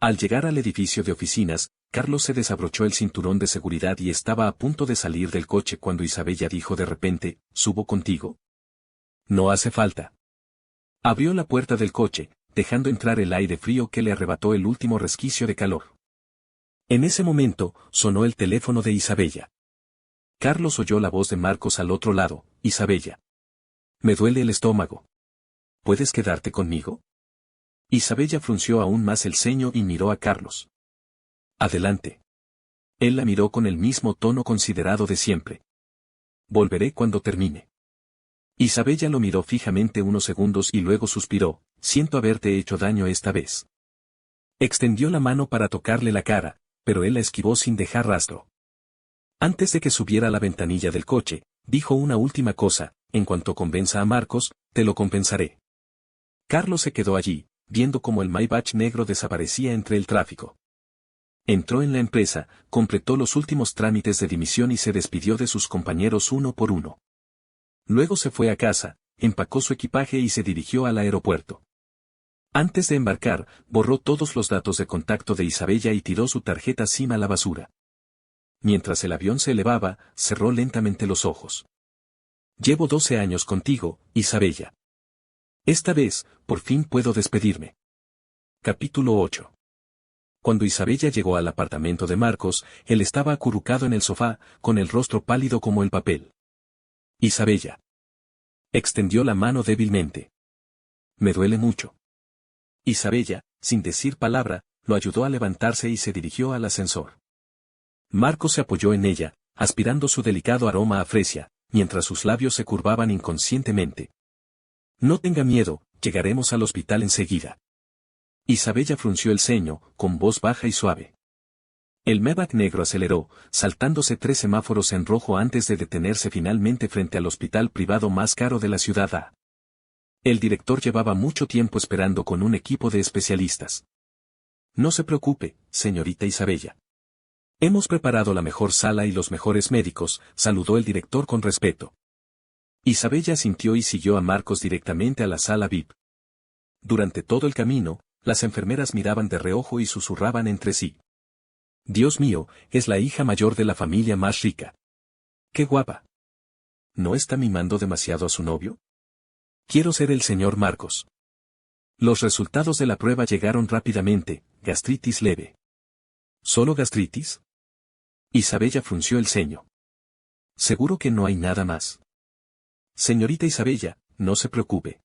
Al llegar al edificio de oficinas, Carlos se desabrochó el cinturón de seguridad y estaba a punto de salir del coche cuando Isabella dijo de repente, ¿subo contigo? No hace falta. Abrió la puerta del coche, dejando entrar el aire frío que le arrebató el último resquicio de calor. En ese momento, sonó el teléfono de Isabella. Carlos oyó la voz de Marcos al otro lado. Isabella. Me duele el estómago. ¿Puedes quedarte conmigo? Isabella frunció aún más el ceño y miró a Carlos. Adelante. Él la miró con el mismo tono considerado de siempre. Volveré cuando termine. Isabella lo miró fijamente unos segundos y luego suspiró, siento haberte hecho daño esta vez. Extendió la mano para tocarle la cara, pero él la esquivó sin dejar rastro. Antes de que subiera a la ventanilla del coche, dijo una última cosa, en cuanto convenza a Marcos, te lo compensaré. Carlos se quedó allí, viendo cómo el Maybach negro desaparecía entre el tráfico. Entró en la empresa, completó los últimos trámites de dimisión y se despidió de sus compañeros uno por uno. Luego se fue a casa, empacó su equipaje y se dirigió al aeropuerto. Antes de embarcar, borró todos los datos de contacto de Isabella y tiró su tarjeta SIM a la basura. Mientras el avión se elevaba, cerró lentamente los ojos. Llevo 12 años contigo, Isabella. Esta vez, por fin puedo despedirme. Capítulo 8. Cuando Isabella llegó al apartamento de Marcos, él estaba acurrucado en el sofá, con el rostro pálido como el papel. Isabella. Extendió la mano débilmente. Me duele mucho. Isabella, sin decir palabra, lo ayudó a levantarse y se dirigió al ascensor. Marcos se apoyó en ella, aspirando su delicado aroma a fresia, mientras sus labios se curvaban inconscientemente. No tenga miedo, llegaremos al hospital enseguida. Isabella frunció el ceño, con voz baja y suave. El Maybach negro aceleró, saltándose 3 semáforos en rojo antes de detenerse finalmente frente al hospital privado más caro de la ciudad A. El director llevaba mucho tiempo esperando con un equipo de especialistas. No se preocupe, señorita Isabella. Hemos preparado la mejor sala y los mejores médicos, saludó el director con respeto. Isabella asintió y siguió a Marcos directamente a la sala VIP. Durante todo el camino, las enfermeras miraban de reojo y susurraban entre sí. Dios mío, es la hija mayor de la familia más rica. ¡Qué guapa! ¿No está mimando demasiado a su novio? Quiero ser el señor Marcos. Los resultados de la prueba llegaron rápidamente, gastritis leve. ¿Solo gastritis? Isabella frunció el ceño. Seguro que no hay nada más. Señorita Isabella, no se preocupe.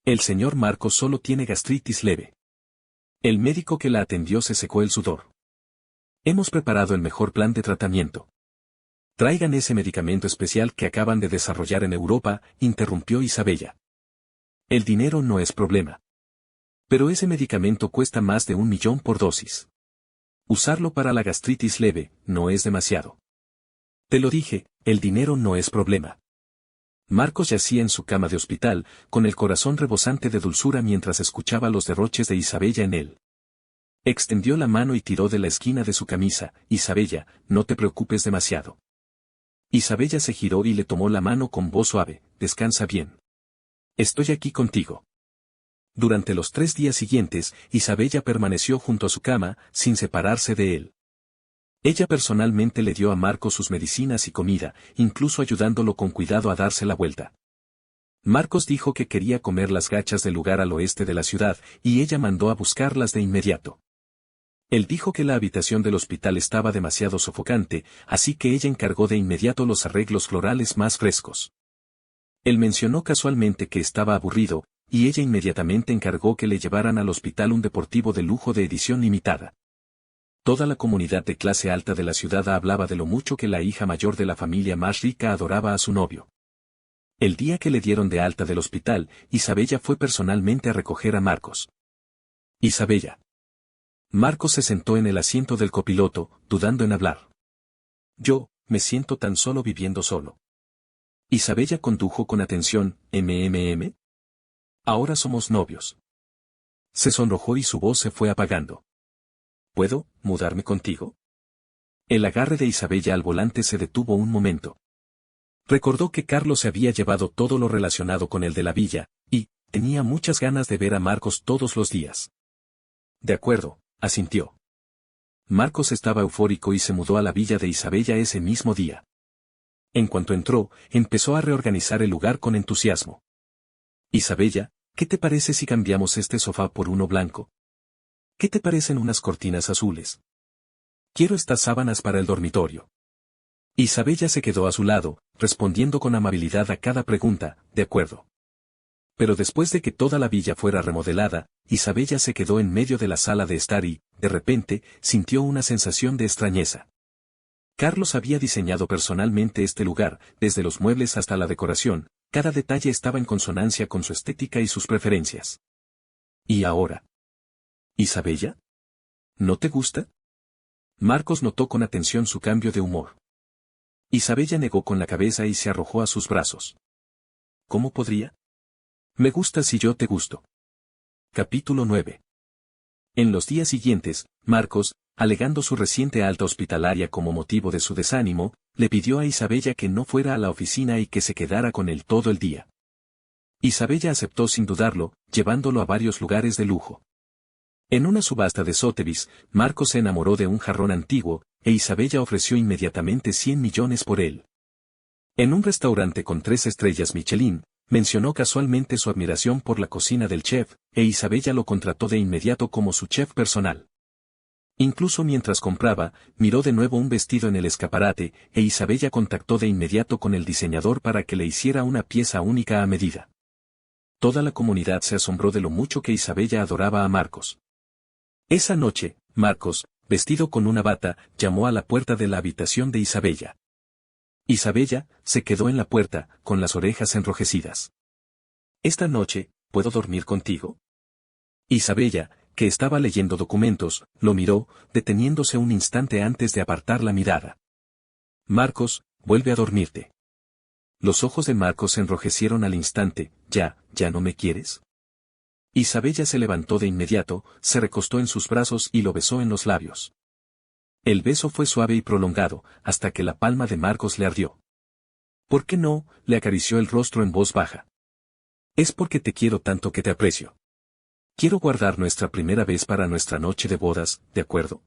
El señor Marcos solo tiene gastritis leve. El médico que la atendió se secó el sudor. Hemos preparado el mejor plan de tratamiento. Traigan ese medicamento especial que acaban de desarrollar en Europa, interrumpió Isabella. El dinero no es problema. Pero ese medicamento cuesta más de 1 millón por dosis. Usarlo para la gastritis leve, no es demasiado. Te lo dije, el dinero no es problema. Marcos yacía en su cama de hospital, con el corazón rebosante de dulzura mientras escuchaba los derroches de Isabella en él. Extendió la mano y tiró de la esquina de su camisa. Isabella, no te preocupes demasiado. Isabella se giró y le tomó la mano con voz suave. Descansa bien. Estoy aquí contigo. Durante los 3 días siguientes, Isabella permaneció junto a su cama, sin separarse de él. Ella personalmente le dio a Marcos sus medicinas y comida, incluso ayudándolo con cuidado a darse la vuelta. Marcos dijo que quería comer las gachas del lugar al oeste de la ciudad, y ella mandó a buscarlas de inmediato. Él dijo que la habitación del hospital estaba demasiado sofocante, así que ella encargó de inmediato los arreglos florales más frescos. Él mencionó casualmente que estaba aburrido, y ella inmediatamente encargó que le llevaran al hospital un deportivo de lujo de edición limitada. Toda la comunidad de clase alta de la ciudad hablaba de lo mucho que la hija mayor de la familia más rica adoraba a su novio. El día que le dieron de alta del hospital, Isabella fue personalmente a recoger a Marcos. Isabella. Marcos se sentó en el asiento del copiloto, dudando en hablar. Yo, me siento tan solo viviendo solo. Isabella condujo con atención. Ahora somos novios. Se sonrojó y su voz se fue apagando. ¿Puedo mudarme contigo? El agarre de Isabella al volante se detuvo un momento. Recordó que Carlos se había llevado todo lo relacionado con el de la villa, y tenía muchas ganas de ver a Marcos todos los días. De acuerdo, asintió. Marcos estaba eufórico y se mudó a la villa de Isabella ese mismo día. En cuanto entró, empezó a reorganizar el lugar con entusiasmo. Isabella, ¿qué te parece si cambiamos este sofá por uno blanco? ¿Qué te parecen unas cortinas azules? Quiero estas sábanas para el dormitorio. Isabella se quedó a su lado, respondiendo con amabilidad a cada pregunta. De acuerdo. Pero después de que toda la villa fuera remodelada, Isabella se quedó en medio de la sala de estar y, de repente, sintió una sensación de extrañeza. Carlos había diseñado personalmente este lugar, desde los muebles hasta la decoración, cada detalle estaba en consonancia con su estética y sus preferencias. ¿Y ahora? ¿Isabella? ¿No te gusta? Marcos notó con atención su cambio de humor. Isabella negó con la cabeza y se arrojó a sus brazos. ¿Cómo podría? Me gusta si yo te gusto. Capítulo 9. En los días siguientes, Marcos, alegando su reciente alta hospitalaria como motivo de su desánimo, le pidió a Isabella que no fuera a la oficina y que se quedara con él todo el día. Isabella aceptó sin dudarlo, llevándolo a varios lugares de lujo. En una subasta de Sotheby's, Marcos se enamoró de un jarrón antiguo, e Isabella ofreció inmediatamente 100 millones por él. En un restaurante con 3 estrellas Michelin, mencionó casualmente su admiración por la cocina del chef, e Isabella lo contrató de inmediato como su chef personal. Incluso mientras compraba, miró de nuevo un vestido en el escaparate, e Isabella contactó de inmediato con el diseñador para que le hiciera una pieza única a medida. Toda la comunidad se asombró de lo mucho que Isabella adoraba a Marcos. Esa noche, Marcos, vestido con una bata, llamó a la puerta de la habitación de Isabella. Isabella se quedó en la puerta, con las orejas enrojecidas. «Esta noche, ¿puedo dormir contigo?» Isabella, que estaba leyendo documentos, lo miró, deteniéndose un instante antes de apartar la mirada. Marcos, vuelve a dormirte. Los ojos de Marcos se enrojecieron al instante. ¿Ya no me quieres? Isabella se levantó de inmediato, se recostó en sus brazos y lo besó en los labios. El beso fue suave y prolongado, hasta que la palma de Marcos le ardió. ¿Por qué no? Le acarició el rostro en voz baja. Es porque te quiero tanto que te aprecio. Quiero guardar nuestra primera vez para nuestra noche de bodas, ¿de acuerdo?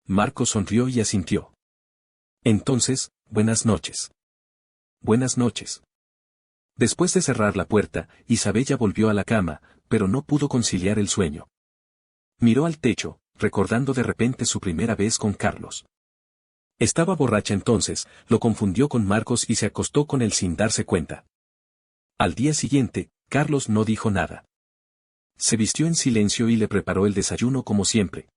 Marcos sonrió y asintió. Entonces, buenas noches. Buenas noches. Después de cerrar la puerta, Isabella volvió a la cama, pero no pudo conciliar el sueño. Miró al techo, recordando de repente su primera vez con Carlos. Estaba borracha entonces, lo confundió con Marcos y se acostó con él sin darse cuenta. Al día siguiente, Carlos no dijo nada. Se vistió en silencio y le preparó el desayuno como siempre.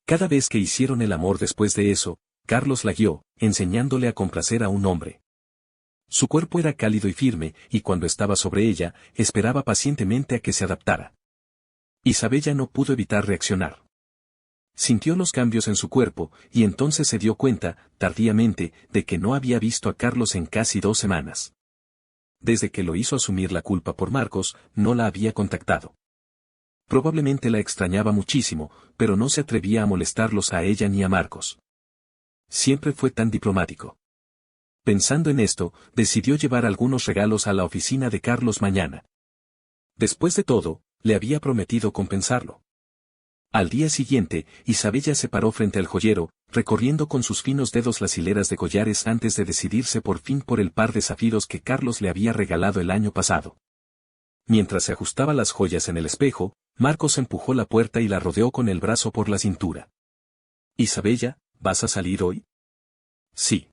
Cada vez que hicieron el amor después de eso, Carlos la guió, enseñándole a complacer a un hombre. Su cuerpo era cálido y firme, y cuando estaba sobre ella, esperaba pacientemente a que se adaptara. Isabella no pudo evitar reaccionar. Sintió los cambios en su cuerpo, y entonces se dio cuenta, tardíamente, de que no había visto a Carlos en casi 2 semanas. Desde que lo hizo asumir la culpa por Marcos, no la había contactado. Probablemente la extrañaba muchísimo, pero no se atrevía a molestarlos a ella ni a Marcos. Siempre fue tan diplomático. Pensando en esto, decidió llevar algunos regalos a la oficina de Carlos mañana. Después de todo, le había prometido compensarlo. Al día siguiente, Isabella se paró frente al joyero, recorriendo con sus finos dedos las hileras de collares antes de decidirse por fin por el par de zafiros que Carlos le había regalado el año pasado. Mientras se ajustaba las joyas en el espejo, Marcos empujó la puerta y la rodeó con el brazo por la cintura. «Isabella, ¿vas a salir hoy?» «Sí».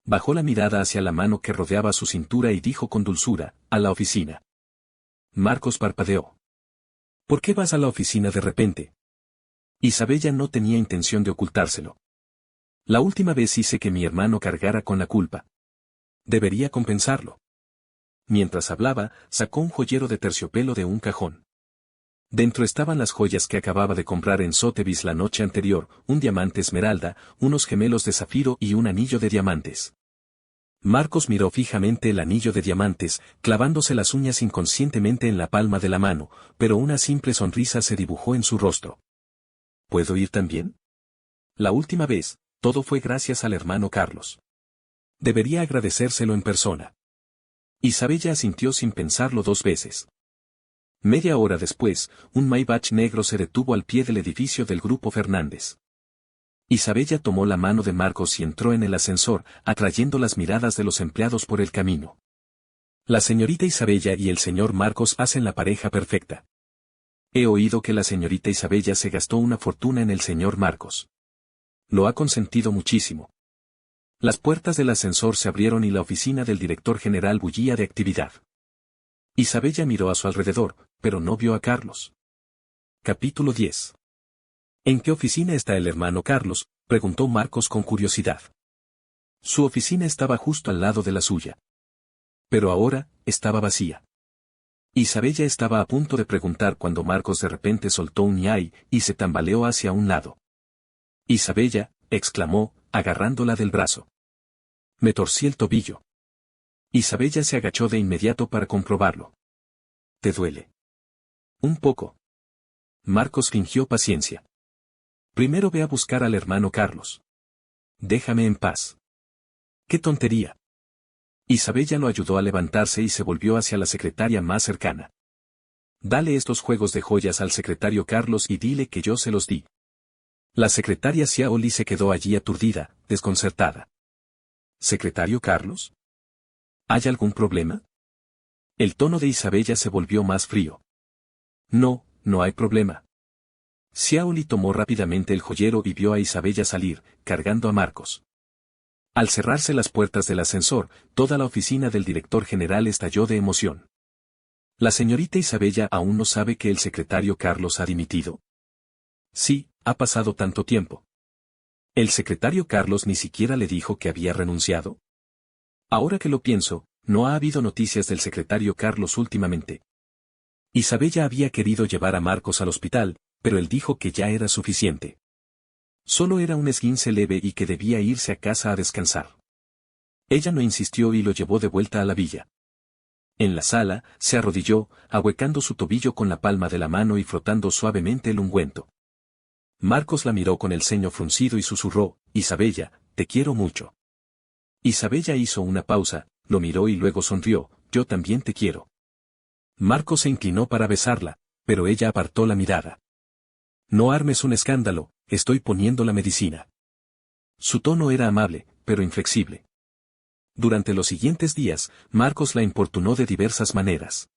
Bajó la mirada hacia la mano que rodeaba su cintura y dijo con dulzura, «A la oficina». Marcos parpadeó. «¿Por qué vas a la oficina de repente?» Isabella no tenía intención de ocultárselo. «La última vez hice que mi hermano cargara con la culpa. Debería compensarlo». Mientras hablaba, sacó un joyero de terciopelo de un cajón. Dentro estaban las joyas que acababa de comprar en Sotheby's la noche anterior, un diamante esmeralda, unos gemelos de zafiro y un anillo de diamantes. Marcos miró fijamente el anillo de diamantes, clavándose las uñas inconscientemente en la palma de la mano, pero una simple sonrisa se dibujó en su rostro. ¿Puedo ir también? La última vez, todo fue gracias al hermano Carlos. Debería agradecérselo en persona. Isabella asintió sin pensarlo 2 veces. Media hora después, un Maybach negro se detuvo al pie del edificio del Grupo Fernández. Isabella tomó la mano de Marcos y entró en el ascensor, atrayendo las miradas de los empleados por el camino. La señorita Isabella y el señor Marcos hacen la pareja perfecta. He oído que la señorita Isabella se gastó una fortuna en el señor Marcos. Lo ha consentido muchísimo. Las puertas del ascensor se abrieron y la oficina del director general bullía de actividad. Isabella miró a su alrededor, pero no vio a Carlos. Capítulo 10. ¿En qué oficina está el hermano Carlos?, preguntó Marcos con curiosidad. Su oficina estaba justo al lado de la suya. Pero ahora, estaba vacía. Isabella estaba a punto de preguntar cuando Marcos de repente soltó un ñay y se tambaleó hacia un lado. Isabella, exclamó, agarrándola del brazo. Me torcí el tobillo. Isabella se agachó de inmediato para comprobarlo. ¿Te duele? Un poco. Marcos fingió paciencia. Primero ve a buscar al hermano Carlos. Déjame en paz. ¡Qué tontería! Isabella lo ayudó a levantarse y se volvió hacia la secretaria más cercana. Dale estos juegos de joyas al secretario Carlos y dile que yo se los di. La secretaria Xiaoli se quedó allí aturdida, desconcertada. ¿Secretario Carlos? ¿Hay algún problema? El tono de Isabella se volvió más frío. No, no hay problema. Xiaoli tomó rápidamente el joyero y vio a Isabella salir, cargando a Marcos. Al cerrarse las puertas del ascensor, toda la oficina del director general estalló de emoción. ¿La señorita Isabella aún no sabe que el secretario Carlos ha dimitido? Sí, ha pasado tanto tiempo. ¿El secretario Carlos ni siquiera le dijo que había renunciado? Ahora que lo pienso, no ha habido noticias del secretario Carlos últimamente. Isabella había querido llevar a Marcos al hospital, pero él dijo que ya era suficiente. Solo era un esguince leve y que debía irse a casa a descansar. Ella no insistió y lo llevó de vuelta a la villa. En la sala, se arrodilló, ahuecando su tobillo con la palma de la mano y frotando suavemente el ungüento. Marcos la miró con el ceño fruncido y susurró: «Isabella, te quiero mucho». Isabella hizo una pausa, lo miró y luego sonrió: «Yo también te quiero». Marcos se inclinó para besarla, pero ella apartó la mirada. «No armes un escándalo, estoy poniendo la medicina». Su tono era amable, pero inflexible. Durante los siguientes días, Marcos la importunó de diversas maneras.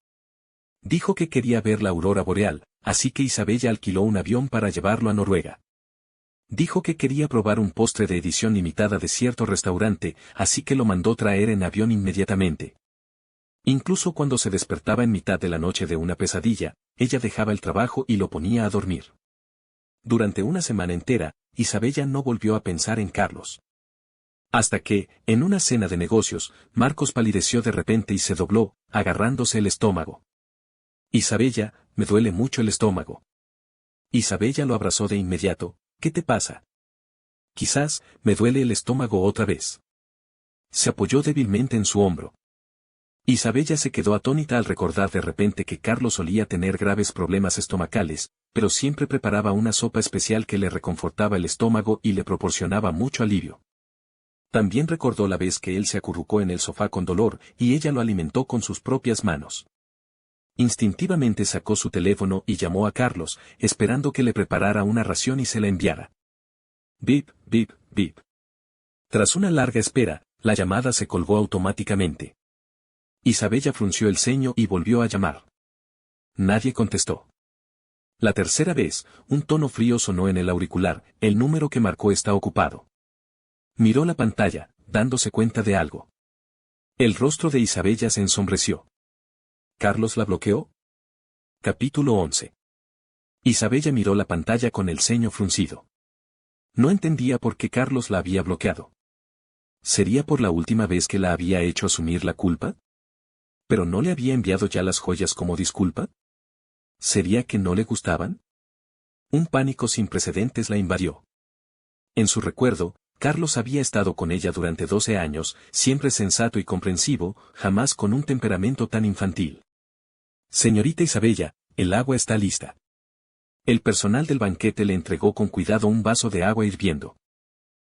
Dijo que quería ver la aurora boreal, así que Isabella alquiló un avión para llevarlo a Noruega. Dijo que quería probar un postre de edición limitada de cierto restaurante, así que lo mandó traer en avión inmediatamente. Incluso cuando se despertaba en mitad de la noche de una pesadilla, ella dejaba el trabajo y lo ponía a dormir. Durante una semana entera, Isabella no volvió a pensar en Carlos. Hasta que, en una cena de negocios, Marcos palideció de repente y se dobló, agarrándose el estómago. «Isabella, me duele mucho el estómago». Isabella lo abrazó de inmediato. «¿Qué te pasa?» «Quizás, me duele el estómago otra vez». Se apoyó débilmente en su hombro. Isabella se quedó atónita al recordar de repente que Carlos solía tener graves problemas estomacales, pero siempre preparaba una sopa especial que le reconfortaba el estómago y le proporcionaba mucho alivio. También recordó la vez que él se acurrucó en el sofá con dolor y ella lo alimentó con sus propias manos. Instintivamente sacó su teléfono y llamó a Carlos, esperando que le preparara una ración y se la enviara. Bip, bip, bip. Tras una larga espera, la llamada se colgó automáticamente. Isabella frunció el ceño y volvió a llamar. Nadie contestó. La tercera vez, un tono frío sonó en el auricular: «El número que marcó está ocupado». Miró la pantalla, dándose cuenta de algo. El rostro de Isabella se ensombreció. ¿Carlos la bloqueó? Capítulo 11. Isabella miró la pantalla con el ceño fruncido. No entendía por qué Carlos la había bloqueado. ¿Sería por la última vez que la había hecho asumir la culpa? ¿Pero no le había enviado ya las joyas como disculpa? ¿Sería que no le gustaban? Un pánico sin precedentes la invadió. En su recuerdo, Carlos había estado con ella durante 12 años, siempre sensato y comprensivo, jamás con un temperamento tan infantil. «Señorita Isabella, el agua está lista». El personal del banquete le entregó con cuidado un vaso de agua hirviendo.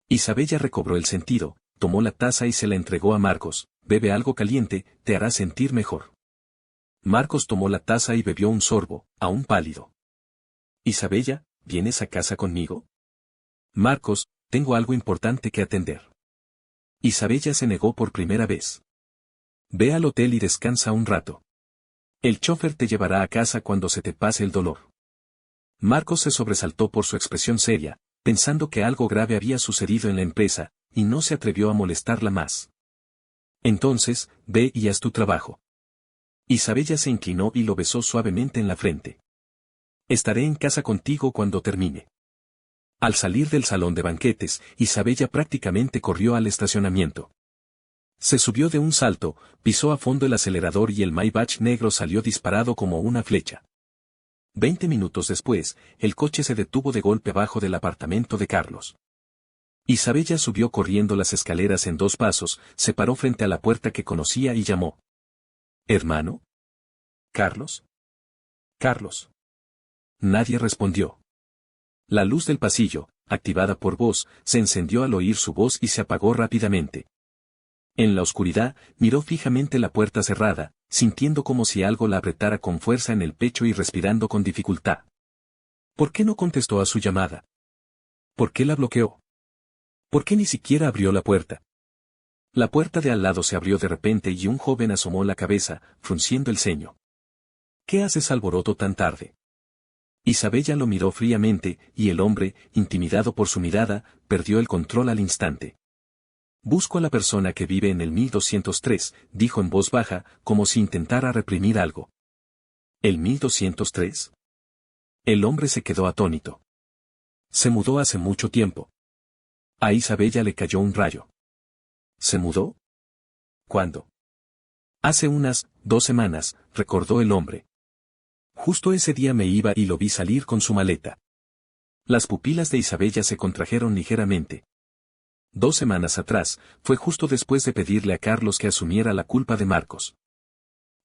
Isabella recobró el sentido, tomó la taza y se la entregó a Marcos. «Bebe algo caliente, te hará sentir mejor». Marcos tomó la taza y bebió un sorbo, aún pálido. «Isabella, ¿vienes a casa conmigo?» «Marcos, tengo algo importante que atender». Isabella se negó por primera vez. «Ve al hotel y descansa un rato. El chofer te llevará a casa cuando se te pase el dolor». Marcos se sobresaltó por su expresión seria, pensando que algo grave había sucedido en la empresa, y no se atrevió a molestarla más. «Entonces, ve y haz tu trabajo». Isabella se inclinó y lo besó suavemente en la frente. «Estaré en casa contigo cuando termine». Al salir del salón de banquetes, Isabella prácticamente corrió al estacionamiento. Se subió de un salto, pisó a fondo el acelerador y el Maybach negro salió disparado como una flecha. 20 minutos después, el coche se detuvo de golpe abajo del apartamento de Carlos. Isabella subió corriendo las escaleras en 2 pasos, se paró frente a la puerta que conocía y llamó. «¿Hermano? ¿Carlos? Carlos». Nadie respondió. La luz del pasillo, activada por voz, se encendió al oír su voz y se apagó rápidamente. En la oscuridad, miró fijamente la puerta cerrada, sintiendo como si algo la apretara con fuerza en el pecho y respirando con dificultad. ¿Por qué no contestó a su llamada? ¿Por qué la bloqueó? ¿Por qué ni siquiera abrió la puerta? La puerta de al lado se abrió de repente y un joven asomó la cabeza, frunciendo el ceño. «¿Qué haces alboroto tan tarde?» Isabella lo miró fríamente, y el hombre, intimidado por su mirada, perdió el control al instante. «Busco a la persona que vive en el 1203», dijo en voz baja, como si intentara reprimir algo. «¿El 1203?» El hombre se quedó atónito. «Se mudó hace mucho tiempo». A Isabella le cayó un rayo. ¿Se mudó? ¿Cuándo? Hace unas 2 semanas, recordó el hombre. Justo ese día me iba y lo vi salir con su maleta. Las pupilas de Isabella se contrajeron ligeramente. 2 semanas atrás, fue justo después de pedirle a Carlos que asumiera la culpa de Marcos.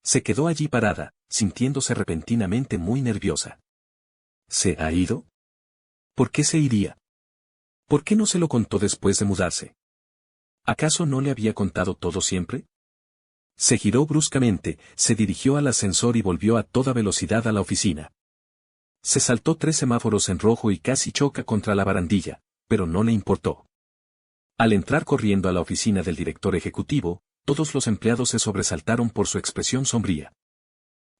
Se quedó allí parada, sintiéndose repentinamente muy nerviosa. ¿Se ha ido? ¿Por qué se iría? ¿Por qué no se lo contó después de mudarse? ¿Acaso no le había contado todo siempre? Se giró bruscamente, se dirigió al ascensor y volvió a toda velocidad a la oficina. Se saltó 3 semáforos en rojo y casi choca contra la barandilla, pero no le importó. Al entrar corriendo a la oficina del director ejecutivo, todos los empleados se sobresaltaron por su expresión sombría.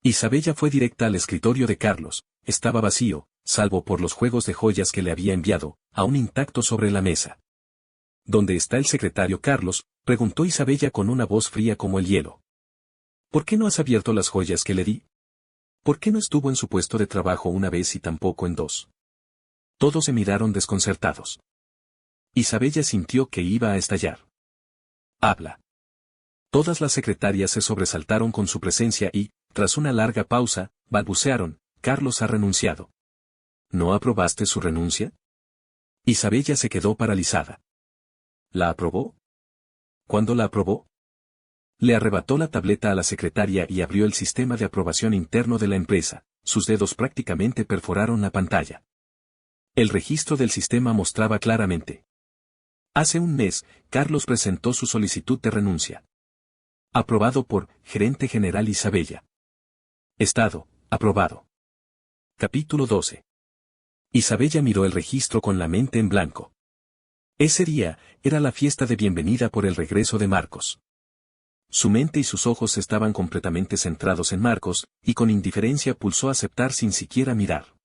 Isabella fue directa al escritorio de Carlos, estaba vacío, salvo por los juegos de joyas que le había enviado, aún intacto sobre la mesa. ¿Dónde está el secretario Carlos?, preguntó Isabella con una voz fría como el hielo. ¿Por qué no has abierto las joyas que le di? ¿Por qué no estuvo en su puesto de trabajo una vez y tampoco en 2? Todos se miraron desconcertados. Isabella sintió que iba a estallar. Habla. Todas las secretarias se sobresaltaron con su presencia y, tras una larga pausa, balbucearon: Carlos ha renunciado. ¿No aprobaste su renuncia? Isabella se quedó paralizada. ¿La aprobó? ¿Cuándo la aprobó? Le arrebató la tableta a la secretaria y abrió el sistema de aprobación interno de la empresa. Sus dedos prácticamente perforaron la pantalla. El registro del sistema mostraba claramente: hace un mes, Carlos presentó su solicitud de renuncia. Aprobado por Gerente General Isabella. Estado: aprobado. Capítulo 12. Isabella miró el registro con la mente en blanco. Ese día, era la fiesta de bienvenida por el regreso de Marcos. Su mente y sus ojos estaban completamente centrados en Marcos, y con indiferencia pulsó aceptar sin siquiera mirar.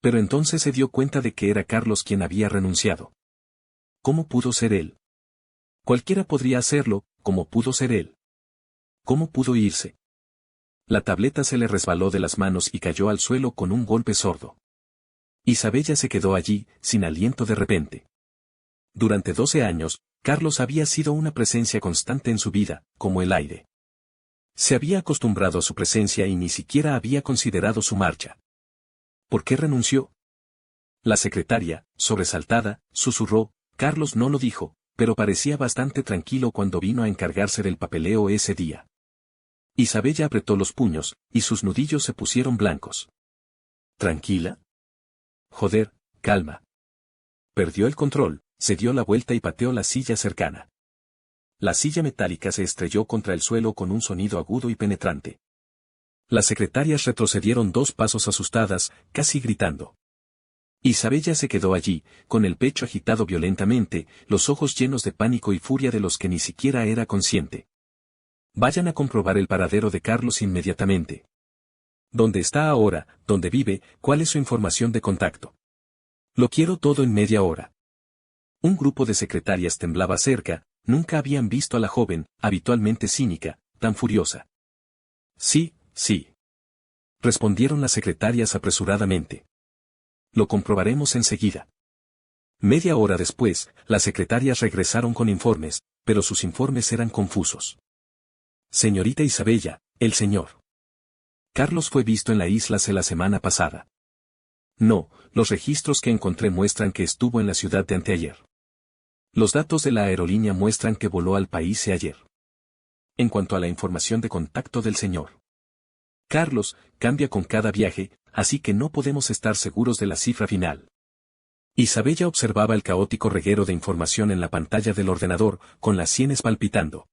Pero entonces se dio cuenta de que era Carlos quien había renunciado. ¿Cómo pudo ser él? Cualquiera podría hacerlo, ¿cómo pudo ser él? ¿Cómo pudo irse? La tableta se le resbaló de las manos y cayó al suelo con un golpe sordo. Isabella se quedó allí, sin aliento de repente. Durante 12 años, Carlos había sido una presencia constante en su vida, como el aire. Se había acostumbrado a su presencia y ni siquiera había considerado su marcha. ¿Por qué renunció? La secretaria, sobresaltada, susurró: Carlos no lo dijo, pero parecía bastante tranquilo cuando vino a encargarse del papeleo ese día. Isabella apretó los puños, y sus nudillos se pusieron blancos. ¿Tranquila? Joder, calma. Perdió el control, se dio la vuelta y pateó la silla cercana. La silla metálica se estrelló contra el suelo con un sonido agudo y penetrante. Las secretarias retrocedieron 2 pasos asustadas, casi gritando. Isabella se quedó allí, con el pecho agitado violentamente, los ojos llenos de pánico y furia de los que ni siquiera era consciente. Vayan a comprobar el paradero de Carlos inmediatamente. ¿Dónde está ahora? ¿Dónde vive? ¿Cuál es su información de contacto? Lo quiero todo en media hora. Un grupo de secretarias temblaba cerca, nunca habían visto a la joven, habitualmente cínica, tan furiosa. Sí, sí. Respondieron las secretarias apresuradamente. Lo comprobaremos enseguida. Media hora después, las secretarias regresaron con informes, pero sus informes eran confusos. Señorita Isabella, el señor Carlos fue visto en la isla la semana pasada. No, los registros que encontré muestran que estuvo en la ciudad de anteayer. Los datos de la aerolínea muestran que voló al país ayer. En cuanto a la información de contacto del señor Carlos, cambia con cada viaje, así que no podemos estar seguros de la cifra final. Isabella observaba el caótico reguero de información en la pantalla del ordenador, con las sienes palpitando.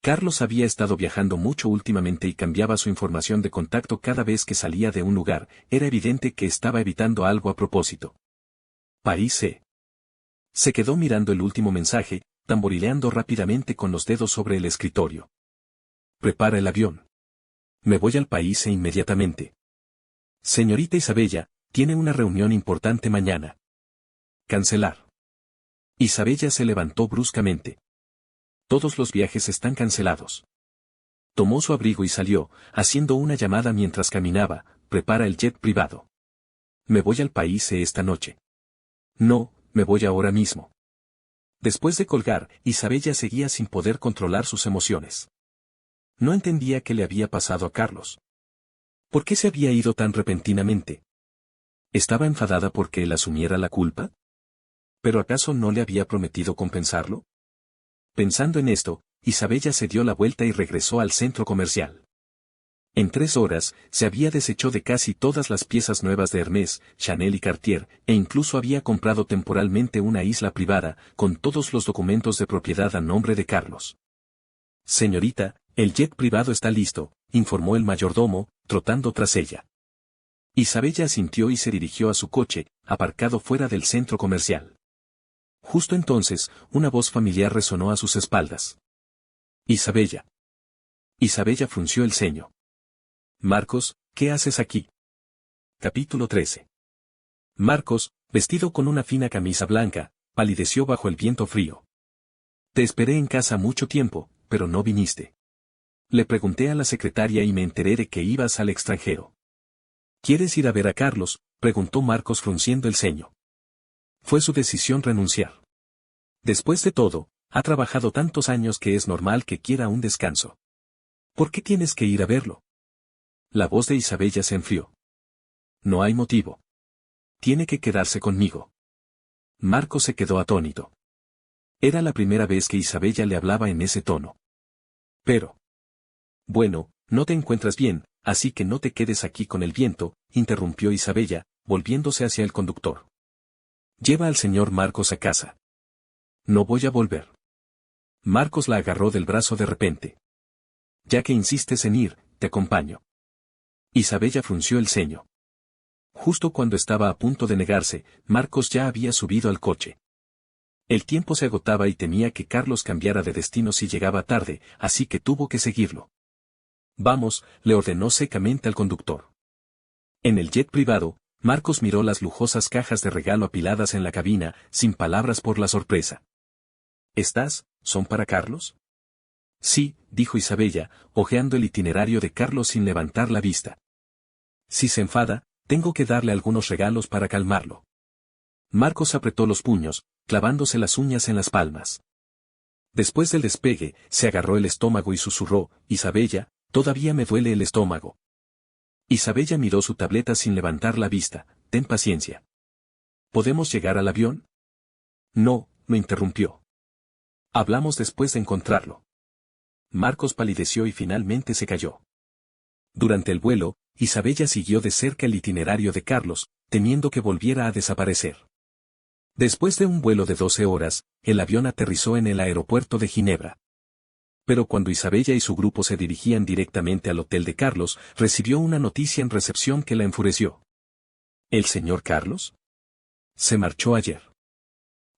Carlos había estado viajando mucho últimamente y cambiaba su información de contacto cada vez que salía de un lugar, era evidente que estaba evitando algo a propósito. París C. Se quedó mirando el último mensaje, tamborileando rápidamente con los dedos sobre el escritorio. Prepara el avión. Me voy al país inmediatamente. Señorita Isabella, tiene una reunión importante mañana. Cancelar. Isabella se levantó bruscamente. Todos los viajes están cancelados. Tomó su abrigo y salió, haciendo una llamada mientras caminaba: prepara el jet privado. Me voy al país esta noche. No, me voy ahora mismo. Después de colgar, Isabella seguía sin poder controlar sus emociones. No entendía qué le había pasado a Carlos. ¿Por qué se había ido tan repentinamente? ¿Estaba enfadada porque él asumiera la culpa? ¿Pero acaso no le había prometido compensarlo? Pensando en esto, Isabella se dio la vuelta y regresó al centro comercial. En 3 horas, se había deshecho de casi todas las piezas nuevas de Hermès, Chanel y Cartier, e incluso había comprado temporalmente una isla privada, con todos los documentos de propiedad a nombre de Carlos. Señorita, el jet privado está listo, informó el mayordomo, trotando tras ella. Isabella asintió y se dirigió a su coche, aparcado fuera del centro comercial. Justo entonces, una voz familiar resonó a sus espaldas. Isabella. Isabella frunció el ceño. Marcos, ¿qué haces aquí? Capítulo 13. Marcos, vestido con una fina camisa blanca, palideció bajo el viento frío. Te esperé en casa mucho tiempo, pero no viniste. Le pregunté a la secretaria y me enteré de que ibas al extranjero. ¿Quieres ir a ver a Carlos?, preguntó Marcos frunciendo el ceño. Fue su decisión renunciar. Después de todo, ha trabajado tantos años que es normal que quiera un descanso. ¿Por qué tienes que ir a verlo? La voz de Isabella se enfrió. No hay motivo. Tiene que quedarse conmigo. Marcos se quedó atónito. Era la primera vez que Isabella le hablaba en ese tono. Pero. Bueno, no te encuentras bien, así que no te quedes aquí con el viento, interrumpió Isabella, volviéndose hacia el conductor. Lleva al señor Marcos a casa. No voy a volver. Marcos la agarró del brazo de repente. Ya que insistes en ir, te acompaño. Isabella frunció el ceño. Justo cuando estaba a punto de negarse, Marcos ya había subido al coche. El tiempo se agotaba y temía que Carlos cambiara de destino si llegaba tarde, así que tuvo que seguirlo. Vamos, le ordenó secamente al conductor. En el jet privado, Marcos miró las lujosas cajas de regalo apiladas en la cabina, sin palabras por la sorpresa. ¿Estas, son para Carlos? Sí, dijo Isabella, hojeando el itinerario de Carlos sin levantar la vista. Si se enfada, tengo que darle algunos regalos para calmarlo. Marcos apretó los puños, clavándose las uñas en las palmas. Después del despegue, se agarró el estómago y susurró, Isabella, todavía me duele el estómago. Isabella miró su tableta sin levantar la vista, ten paciencia. ¿Podemos llegar al avión? No, me interrumpió. Hablamos después de encontrarlo. Marcos palideció y finalmente se calló. Durante el vuelo, Isabella siguió de cerca el itinerario de Carlos, temiendo que volviera a desaparecer. Después de un vuelo de 12 horas, el avión aterrizó en el aeropuerto de Ginebra. Pero cuando Isabella y su grupo se dirigían directamente al hotel de Carlos, recibió una noticia en recepción que la enfureció. ¿El señor Carlos? Se marchó ayer.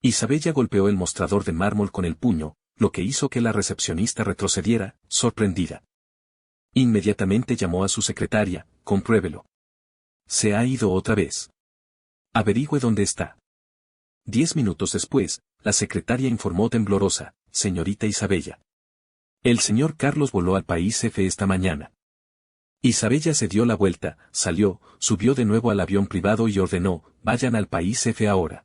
Isabella golpeó el mostrador de mármol con el puño, lo que hizo que la recepcionista retrocediera, sorprendida. Inmediatamente llamó a su secretaria, compruébelo. Se ha ido otra vez. Averigüe dónde está. 10 minutos después, la secretaria informó temblorosa, señorita Isabella. El señor Carlos voló al país F esta mañana. Isabella se dio la vuelta, salió, subió de nuevo al avión privado y ordenó, vayan al país F ahora.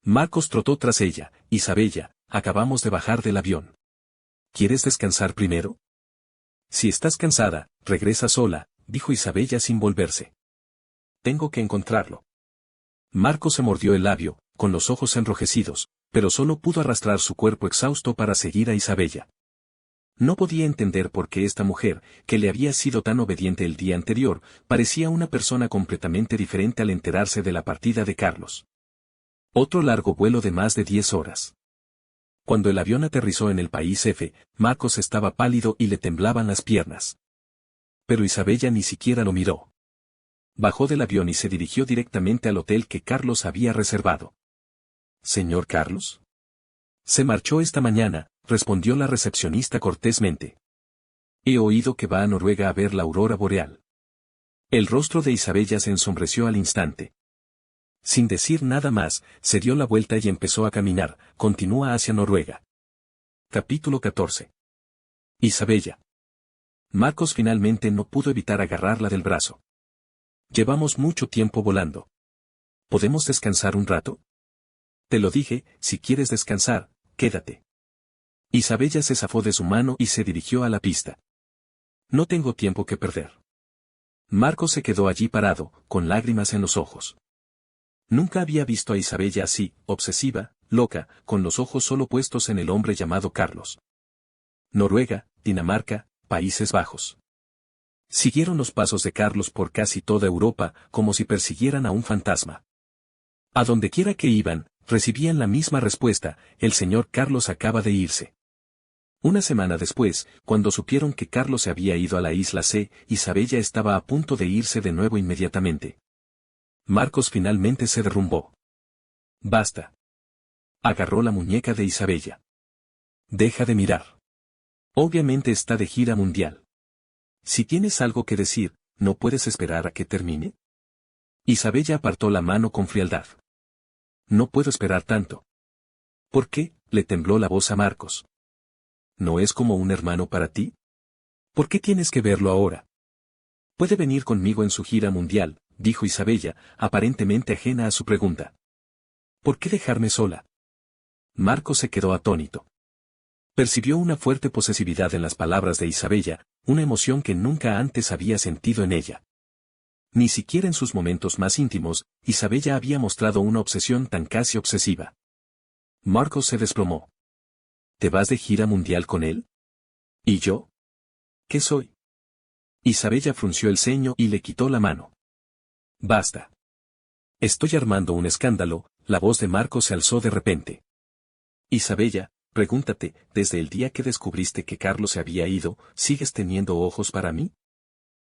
Marcos trotó tras ella, Isabella, acabamos de bajar del avión. ¿Quieres descansar primero? Si estás cansada, regresa sola, dijo Isabella sin volverse. Tengo que encontrarlo. Marcos se mordió el labio, con los ojos enrojecidos, pero solo pudo arrastrar su cuerpo exhausto para seguir a Isabella. No podía entender por qué esta mujer, que le había sido tan obediente el día anterior, parecía una persona completamente diferente al enterarse de la partida de Carlos. Otro largo vuelo de más de 10 horas. Cuando el avión aterrizó en el país F, Marcos estaba pálido y le temblaban las piernas. Pero Isabella ni siquiera lo miró. Bajó del avión y se dirigió directamente al hotel que Carlos había reservado. ¿Señor Carlos? Se marchó esta mañana, respondió la recepcionista cortésmente. He oído que va a Noruega a ver la aurora boreal. El rostro de Isabella se ensombreció al instante. Sin decir nada más, se dio la vuelta y empezó a caminar, continúa hacia Noruega. Capítulo 14. Isabella. Marcos finalmente no pudo evitar agarrarla del brazo. Llevamos mucho tiempo volando. ¿Podemos descansar un rato? Te lo dije, si quieres descansar, quédate. Isabella se zafó de su mano y se dirigió a la pista. No tengo tiempo que perder. Marcos se quedó allí parado, con lágrimas en los ojos. Nunca había visto a Isabella así, obsesiva, loca, con los ojos solo puestos en el hombre llamado Carlos. Noruega, Dinamarca, Países Bajos. Siguieron los pasos de Carlos por casi toda Europa, como si persiguieran a un fantasma. A donde quiera que iban, recibían la misma respuesta: el señor Carlos acaba de irse. Una semana después, cuando supieron que Carlos se había ido a la isla C, Isabella estaba a punto de irse de nuevo inmediatamente. Marcos finalmente se derrumbó. Basta. Agarró la muñeca de Isabella. Deja de mirar. Obviamente está de gira mundial. Si tienes algo que decir, ¿no puedes esperar a que termine? Isabella apartó la mano con frialdad. No puedo esperar tanto. ¿Por qué? Le tembló la voz a Marcos. ¿No es como un hermano para ti? ¿Por qué tienes que verlo ahora? Puede venir conmigo en su gira mundial, dijo Isabella, aparentemente ajena a su pregunta. ¿Por qué dejarme sola? Marcos se quedó atónito. Percibió una fuerte posesividad en las palabras de Isabella, una emoción que nunca antes había sentido en ella. Ni siquiera en sus momentos más íntimos, Isabella había mostrado una obsesión tan casi obsesiva. Marcos se desplomó. ¿Te vas de gira mundial con él? ¿Y yo? ¿Qué soy? Isabella frunció el ceño y le quitó la mano. Basta. Estoy armando un escándalo. La voz de Marcos se alzó de repente. Isabella, pregúntate, desde el día que descubriste que Carlos se había ido, ¿sigues teniendo ojos para mí?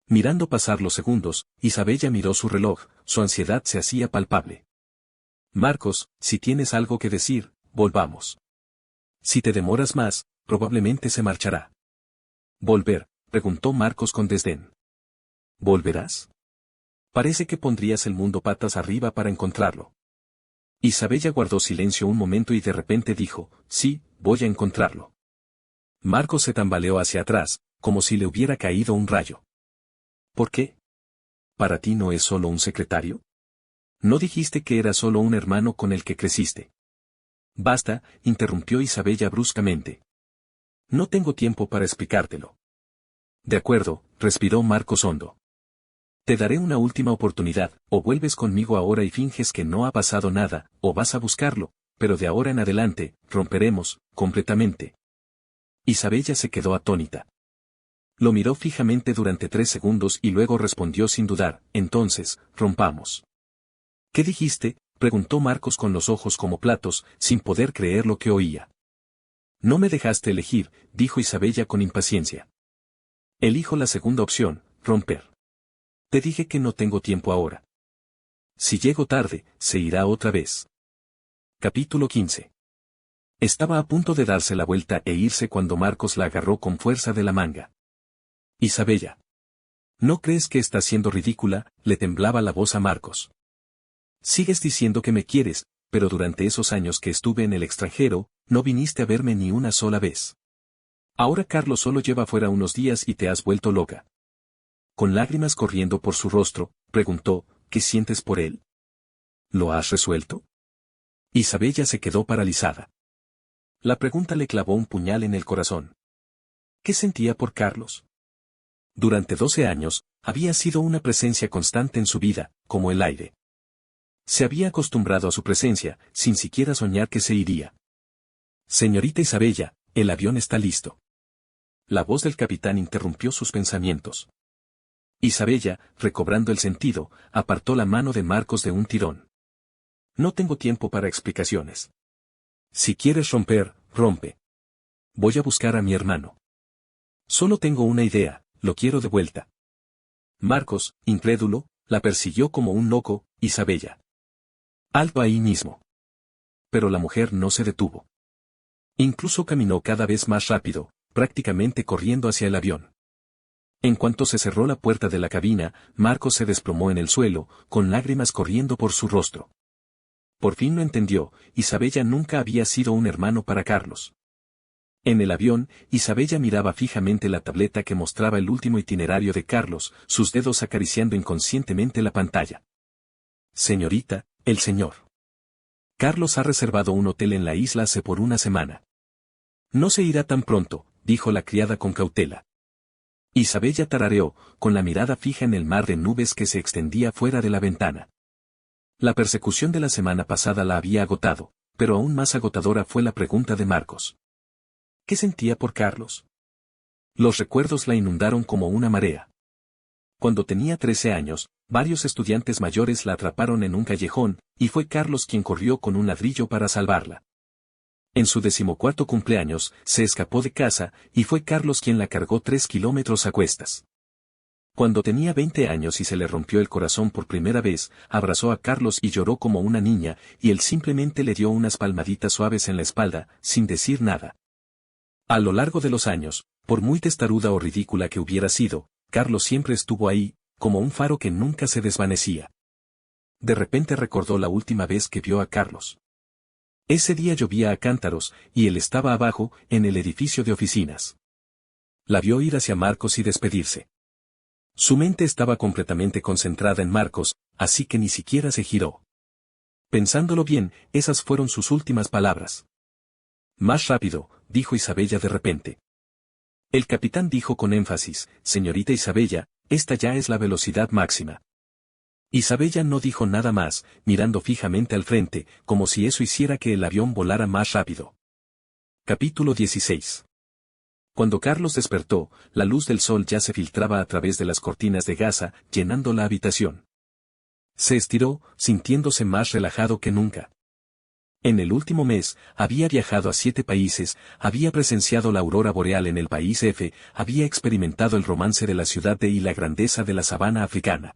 Mirando pasar los segundos, Isabella miró su reloj, su ansiedad se hacía palpable. Marcos, si tienes algo que decir, volvamos. Si te demoras más, probablemente se marchará. ¿Volver? Preguntó Marcos con desdén. ¿Volverás? Parece que pondrías el mundo patas arriba para encontrarlo. Isabella guardó silencio un momento y de repente dijo, sí, voy a encontrarlo. Marcos se tambaleó hacia atrás, como si le hubiera caído un rayo. ¿Por qué? ¿Para ti no es solo un secretario? ¿No dijiste que era solo un hermano con el que creciste? Basta, interrumpió Isabella bruscamente. No tengo tiempo para explicártelo. De acuerdo, respiró Marcos hondo. Te daré una última oportunidad, o vuelves conmigo ahora y finges que no ha pasado nada, o vas a buscarlo, pero de ahora en adelante, romperemos, completamente. Isabella se quedó atónita. Lo miró fijamente durante 3 segundos y luego respondió sin dudar, entonces, rompamos. ¿Qué dijiste? Preguntó Marcos con los ojos como platos, sin poder creer lo que oía. No me dejaste elegir, dijo Isabella con impaciencia. Elijo la segunda opción, romper. Te dije que no tengo tiempo ahora. Si llego tarde, se irá otra vez. Capítulo 15. Estaba a punto de darse la vuelta e irse cuando Marcos la agarró con fuerza de la manga. Isabella. ¿No crees que estás siendo ridícula? Le temblaba la voz a Marcos. Sigues diciendo que me quieres, pero durante esos años que estuve en el extranjero, no viniste a verme ni una sola vez. Ahora Carlos solo lleva fuera unos días y te has vuelto loca. Con lágrimas corriendo por su rostro, preguntó, ¿qué sientes por él? ¿Lo has resuelto? Isabella se quedó paralizada. La pregunta le clavó un puñal en el corazón. ¿Qué sentía por Carlos? Durante 12 años, había sido una presencia constante en su vida, como el aire. Se había acostumbrado a su presencia, sin siquiera soñar que se iría. Señorita Isabella, el avión está listo. La voz del capitán interrumpió sus pensamientos. Isabella, recobrando el sentido, apartó la mano de Marcos de un tirón. No tengo tiempo para explicaciones. Si quieres romper, rompe. Voy a buscar a mi hermano. Solo tengo una idea, lo quiero de vuelta. Marcos, incrédulo, la persiguió como un loco, Isabella. Alto ahí mismo. Pero la mujer no se detuvo. Incluso caminó cada vez más rápido, prácticamente corriendo hacia el avión. En cuanto se cerró la puerta de la cabina, Marcos se desplomó en el suelo, con lágrimas corriendo por su rostro. Por fin lo entendió, Isabella nunca había sido un hermano para Carlos. En el avión, Isabella miraba fijamente la tableta que mostraba el último itinerario de Carlos, sus dedos acariciando inconscientemente la pantalla. Señorita, el señor. Carlos ha reservado un hotel en la isla C por una semana. No se irá tan pronto, dijo la criada con cautela. Isabella tarareó, con la mirada fija en el mar de nubes que se extendía fuera de la ventana. La persecución de la semana pasada la había agotado, pero aún más agotadora fue la pregunta de Marcos. ¿Qué sentía por Carlos? Los recuerdos la inundaron como una marea. Cuando tenía 13 años, varios estudiantes mayores la atraparon en un callejón, y fue Carlos quien corrió con un ladrillo para salvarla. En su 14º cumpleaños, se escapó de casa, y fue Carlos quien la cargó 3 kilómetros a cuestas. Cuando tenía 20 años y se le rompió el corazón por primera vez, abrazó a Carlos y lloró como una niña, y él simplemente le dio unas palmaditas suaves en la espalda, sin decir nada. A lo largo de los años, por muy testaruda o ridícula que hubiera sido, Carlos siempre estuvo ahí, como un faro que nunca se desvanecía. De repente recordó la última vez que vio a Carlos. Ese día llovía a cántaros, y él estaba abajo, en el edificio de oficinas. La vio ir hacia Marcos y despedirse. Su mente estaba completamente concentrada en Marcos, así que ni siquiera se giró. Pensándolo bien, esas fueron sus últimas palabras. Más rápido, dijo Isabella de repente. El capitán dijo con énfasis, señorita Isabella, esta ya es la velocidad máxima. Isabella no dijo nada más, mirando fijamente al frente, como si eso hiciera que el avión volara más rápido. Capítulo 16. Cuando Carlos despertó, la luz del sol ya se filtraba a través de las cortinas de gasa, llenando la habitación. Se estiró, sintiéndose más relajado que nunca. En el último mes, había viajado a 7 países, había presenciado la aurora boreal en el país F, había experimentado el romance de la ciudad D y la grandeza de la sabana africana.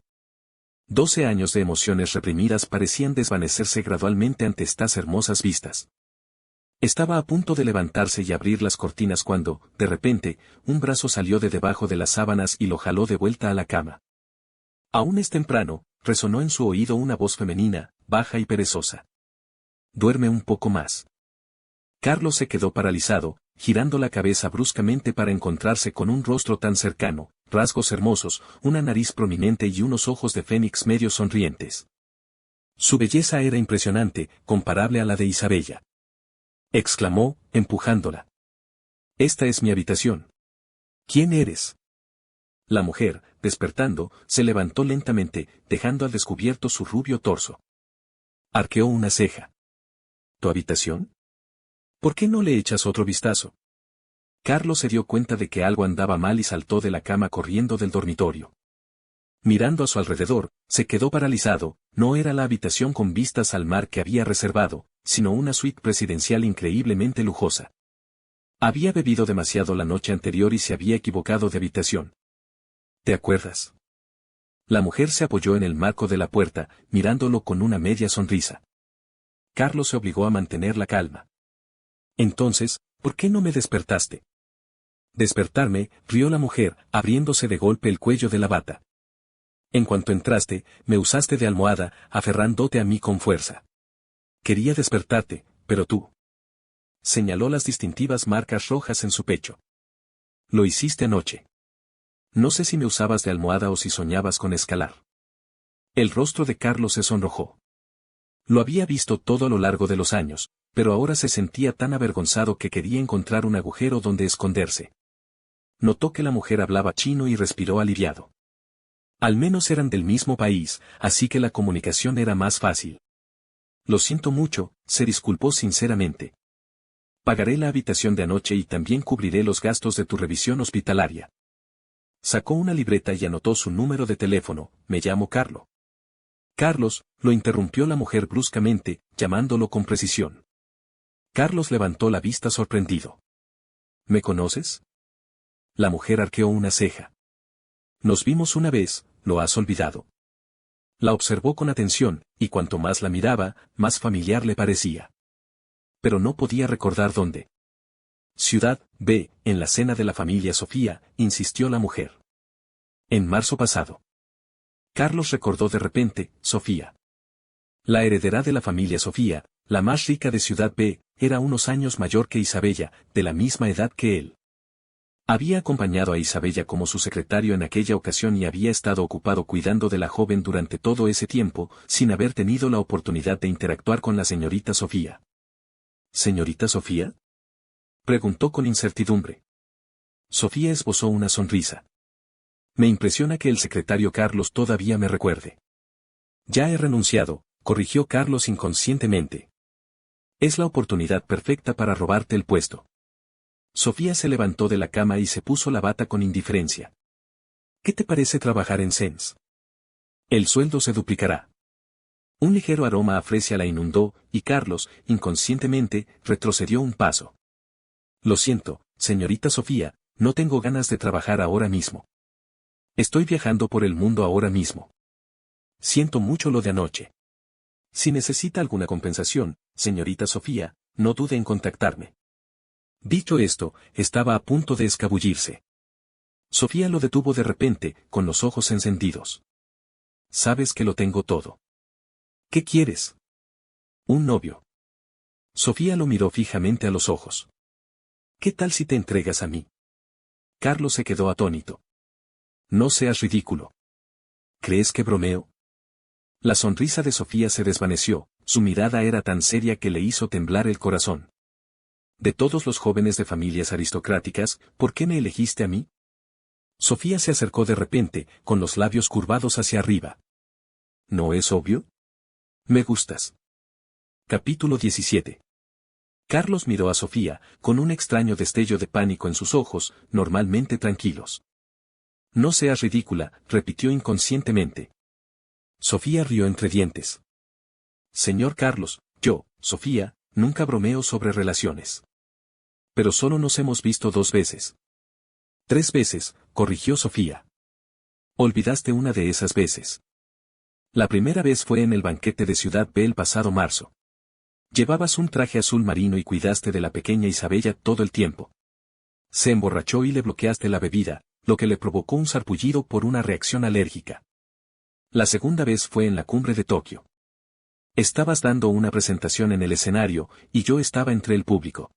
12 años de emociones reprimidas parecían desvanecerse gradualmente ante estas hermosas vistas. Estaba a punto de levantarse y abrir las cortinas cuando, de repente, un brazo salió de debajo de las sábanas y lo jaló de vuelta a la cama. Aún es temprano, resonó en su oído una voz femenina, baja y perezosa. Duerme un poco más. Carlos se quedó paralizado, girando la cabeza bruscamente para encontrarse con un rostro tan cercano, rasgos hermosos, una nariz prominente y unos ojos de fénix medio sonrientes. Su belleza era impresionante, comparable a la de Isabella. Exclamó, empujándola. Esta es mi habitación. ¿Quién eres? La mujer, despertando, se levantó lentamente, dejando al descubierto su rubio torso. Arqueó una ceja. ¿Tu habitación? ¿Por qué no le echas otro vistazo? Carlos se dio cuenta de que algo andaba mal y saltó de la cama corriendo del dormitorio. Mirando a su alrededor, se quedó paralizado, no era la habitación con vistas al mar que había reservado, sino una suite presidencial increíblemente lujosa. Había bebido demasiado la noche anterior y se había equivocado de habitación. ¿Te acuerdas? La mujer se apoyó en el marco de la puerta, mirándolo con una media sonrisa. Carlos se obligó a mantener la calma. Entonces, ¿por qué no me despertaste? Despertarme, rió la mujer, abriéndose de golpe el cuello de la bata. En cuanto entraste, me usaste de almohada, aferrándote a mí con fuerza. Quería despertarte, pero tú. Señaló las distintivas marcas rojas en su pecho. Lo hiciste anoche. No sé si me usabas de almohada o si soñabas con escalar. El rostro de Carlos se sonrojó. Lo había visto todo a lo largo de los años, pero ahora se sentía tan avergonzado que quería encontrar un agujero donde esconderse. Notó que la mujer hablaba chino y respiró aliviado. Al menos eran del mismo país, así que la comunicación era más fácil. Lo siento mucho, se disculpó sinceramente. Pagaré la habitación de anoche y también cubriré los gastos de tu revisión hospitalaria. Sacó una libreta y anotó su número de teléfono, me llamo Carlos. Carlos, lo interrumpió la mujer bruscamente, llamándolo con precisión. Carlos levantó la vista sorprendido. ¿Me conoces? La mujer arqueó una ceja. Nos vimos una vez, ¿lo has olvidado? La observó con atención, y cuanto más la miraba, más familiar le parecía. Pero no podía recordar dónde. Ciudad B, en la cena de la familia Sofía, insistió la mujer. En marzo pasado. Carlos recordó de repente, Sofía. La heredera de la familia Sofía, la más rica de Ciudad B, era unos años mayor que Isabella, de la misma edad que él. Había acompañado a Isabella como su secretario en aquella ocasión y había estado ocupado cuidando de la joven durante todo ese tiempo, sin haber tenido la oportunidad de interactuar con la señorita Sofía. ¿Señorita Sofía? Preguntó con incertidumbre. Sofía esbozó una sonrisa. Me impresiona que el secretario Carlos todavía me recuerde. Ya he renunciado, corrigió Carlos inconscientemente. Es la oportunidad perfecta para robarte el puesto. Sofía se levantó de la cama y se puso la bata con indiferencia. ¿Qué te parece trabajar en Sens? El sueldo se duplicará. Un ligero aroma a fresia la inundó, y Carlos, inconscientemente, retrocedió un paso. Lo siento, señorita Sofía, no tengo ganas de trabajar ahora mismo. Estoy viajando por el mundo ahora mismo. Siento mucho lo de anoche. Si necesita alguna compensación, señorita Sofía, no dude en contactarme. Dicho esto, estaba a punto de escabullirse. Sofía lo detuvo de repente, con los ojos encendidos. Sabes que lo tengo todo. ¿Qué quieres? Un novio. Sofía lo miró fijamente a los ojos. ¿Qué tal si te entregas a mí? Carlos se quedó atónito. No seas ridículo. ¿Crees que bromeo? La sonrisa de Sofía se desvaneció, su mirada era tan seria que le hizo temblar el corazón. De todos los jóvenes de familias aristocráticas, ¿por qué me elegiste a mí? Sofía se acercó de repente, con los labios curvados hacia arriba. ¿No es obvio? Me gustas. Capítulo 17. Carlos miró a Sofía, con un extraño destello de pánico en sus ojos, normalmente tranquilos. No seas ridícula, repitió inconscientemente. Sofía rió entre dientes. Señor Carlos, yo, Sofía, nunca bromeo sobre relaciones. Pero solo nos hemos visto 2 veces. 3 veces, corrigió Sofía. Olvidaste una de esas veces. La primera vez fue en el banquete de Ciudad B el pasado marzo. Llevabas un traje azul marino y cuidaste de la pequeña Isabella todo el tiempo. Se emborrachó y le bloqueaste la bebida, lo que le provocó un sarpullido por una reacción alérgica. La segunda vez fue en la cumbre de Tokio. Estabas dando una presentación en el escenario, y yo estaba entre el público.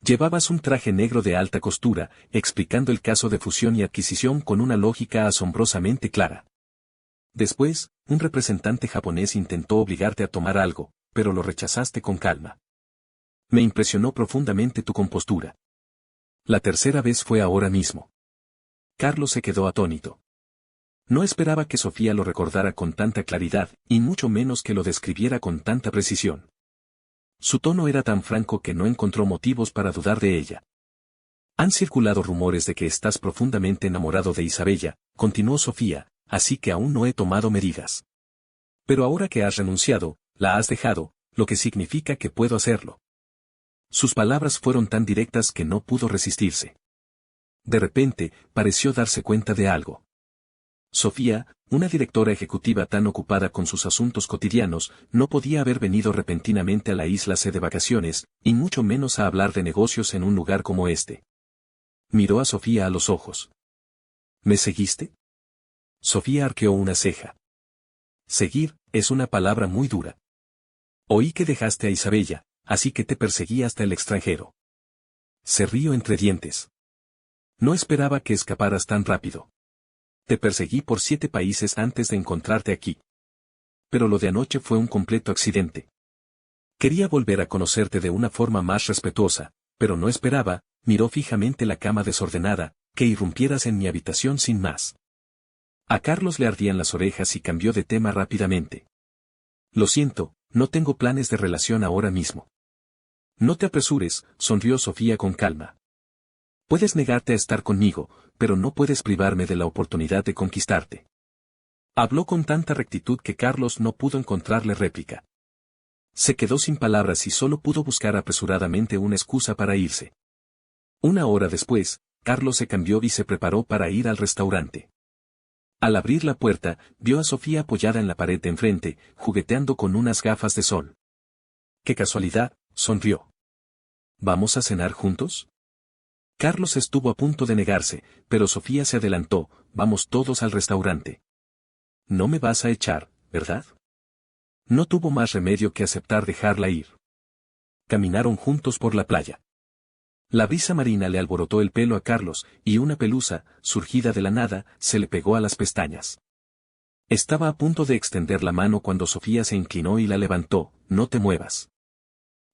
Llevabas un traje negro de alta costura, explicando el caso de fusión y adquisición con una lógica asombrosamente clara. Después, un representante japonés intentó obligarte a tomar algo, pero lo rechazaste con calma. Me impresionó profundamente tu compostura. La tercera vez fue ahora mismo. Carlos se quedó atónito. No esperaba que Sofía lo recordara con tanta claridad, y mucho menos que lo describiera con tanta precisión. Su tono era tan franco que no encontró motivos para dudar de ella. Han circulado rumores de que estás profundamente enamorado de Isabella, continuó Sofía, así que aún no he tomado medidas. Pero ahora que has renunciado, la has dejado, lo que significa que puedo hacerlo. Sus palabras fueron tan directas que no pudo resistirse. De repente, pareció darse cuenta de algo. Sofía, una directora ejecutiva tan ocupada con sus asuntos cotidianos, no podía haber venido repentinamente a la isla C de vacaciones, y mucho menos a hablar de negocios en un lugar como este. Miró a Sofía a los ojos. ¿Me seguiste? Sofía arqueó una ceja. Seguir, es una palabra muy dura. Oí que dejaste a Isabella, así que te perseguí hasta el extranjero. Se rió entre dientes. No esperaba que escaparas tan rápido. Te perseguí por 7 países antes de encontrarte aquí. Pero lo de anoche fue un completo accidente. Quería volver a conocerte de una forma más respetuosa, pero no esperaba, miró fijamente la cama desordenada, que irrumpieras en mi habitación sin más. A Carlos le ardían las orejas y cambió de tema rápidamente. Lo siento, no tengo planes de relación ahora mismo. No te apresures, sonrió Sofía con calma. Puedes negarte a estar conmigo, pero no puedes privarme de la oportunidad de conquistarte. Habló con tanta rectitud que Carlos no pudo encontrarle réplica. Se quedó sin palabras y solo pudo buscar apresuradamente una excusa para irse. Una hora después, Carlos se cambió y se preparó para ir al restaurante. Al abrir la puerta, vio a Sofía apoyada en la pared de enfrente, jugueteando con unas gafas de sol. ¡Qué casualidad!, sonrió. ¿Vamos a cenar juntos? Carlos estuvo a punto de negarse, pero Sofía se adelantó, vamos todos al restaurante. No me vas a echar, ¿verdad? No tuvo más remedio que aceptar dejarla ir. Caminaron juntos por la playa. La brisa marina le alborotó el pelo a Carlos, y una pelusa, surgida de la nada, se le pegó a las pestañas. Estaba a punto de extender la mano cuando Sofía se inclinó y la levantó, no te muevas.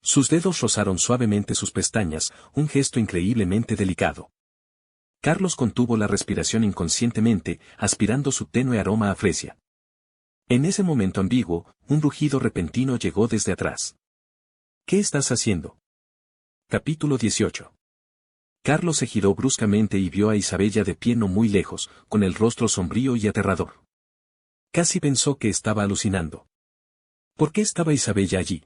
Sus dedos rozaron suavemente sus pestañas, un gesto increíblemente delicado. Carlos contuvo la respiración inconscientemente, aspirando su tenue aroma a fresia. En ese momento ambiguo, un rugido repentino llegó desde atrás. ¿Qué estás haciendo? Capítulo 18. Carlos se giró bruscamente y vio a Isabella de pie no muy lejos, con el rostro sombrío y aterrador. Casi pensó que estaba alucinando. ¿Por qué estaba Isabella allí?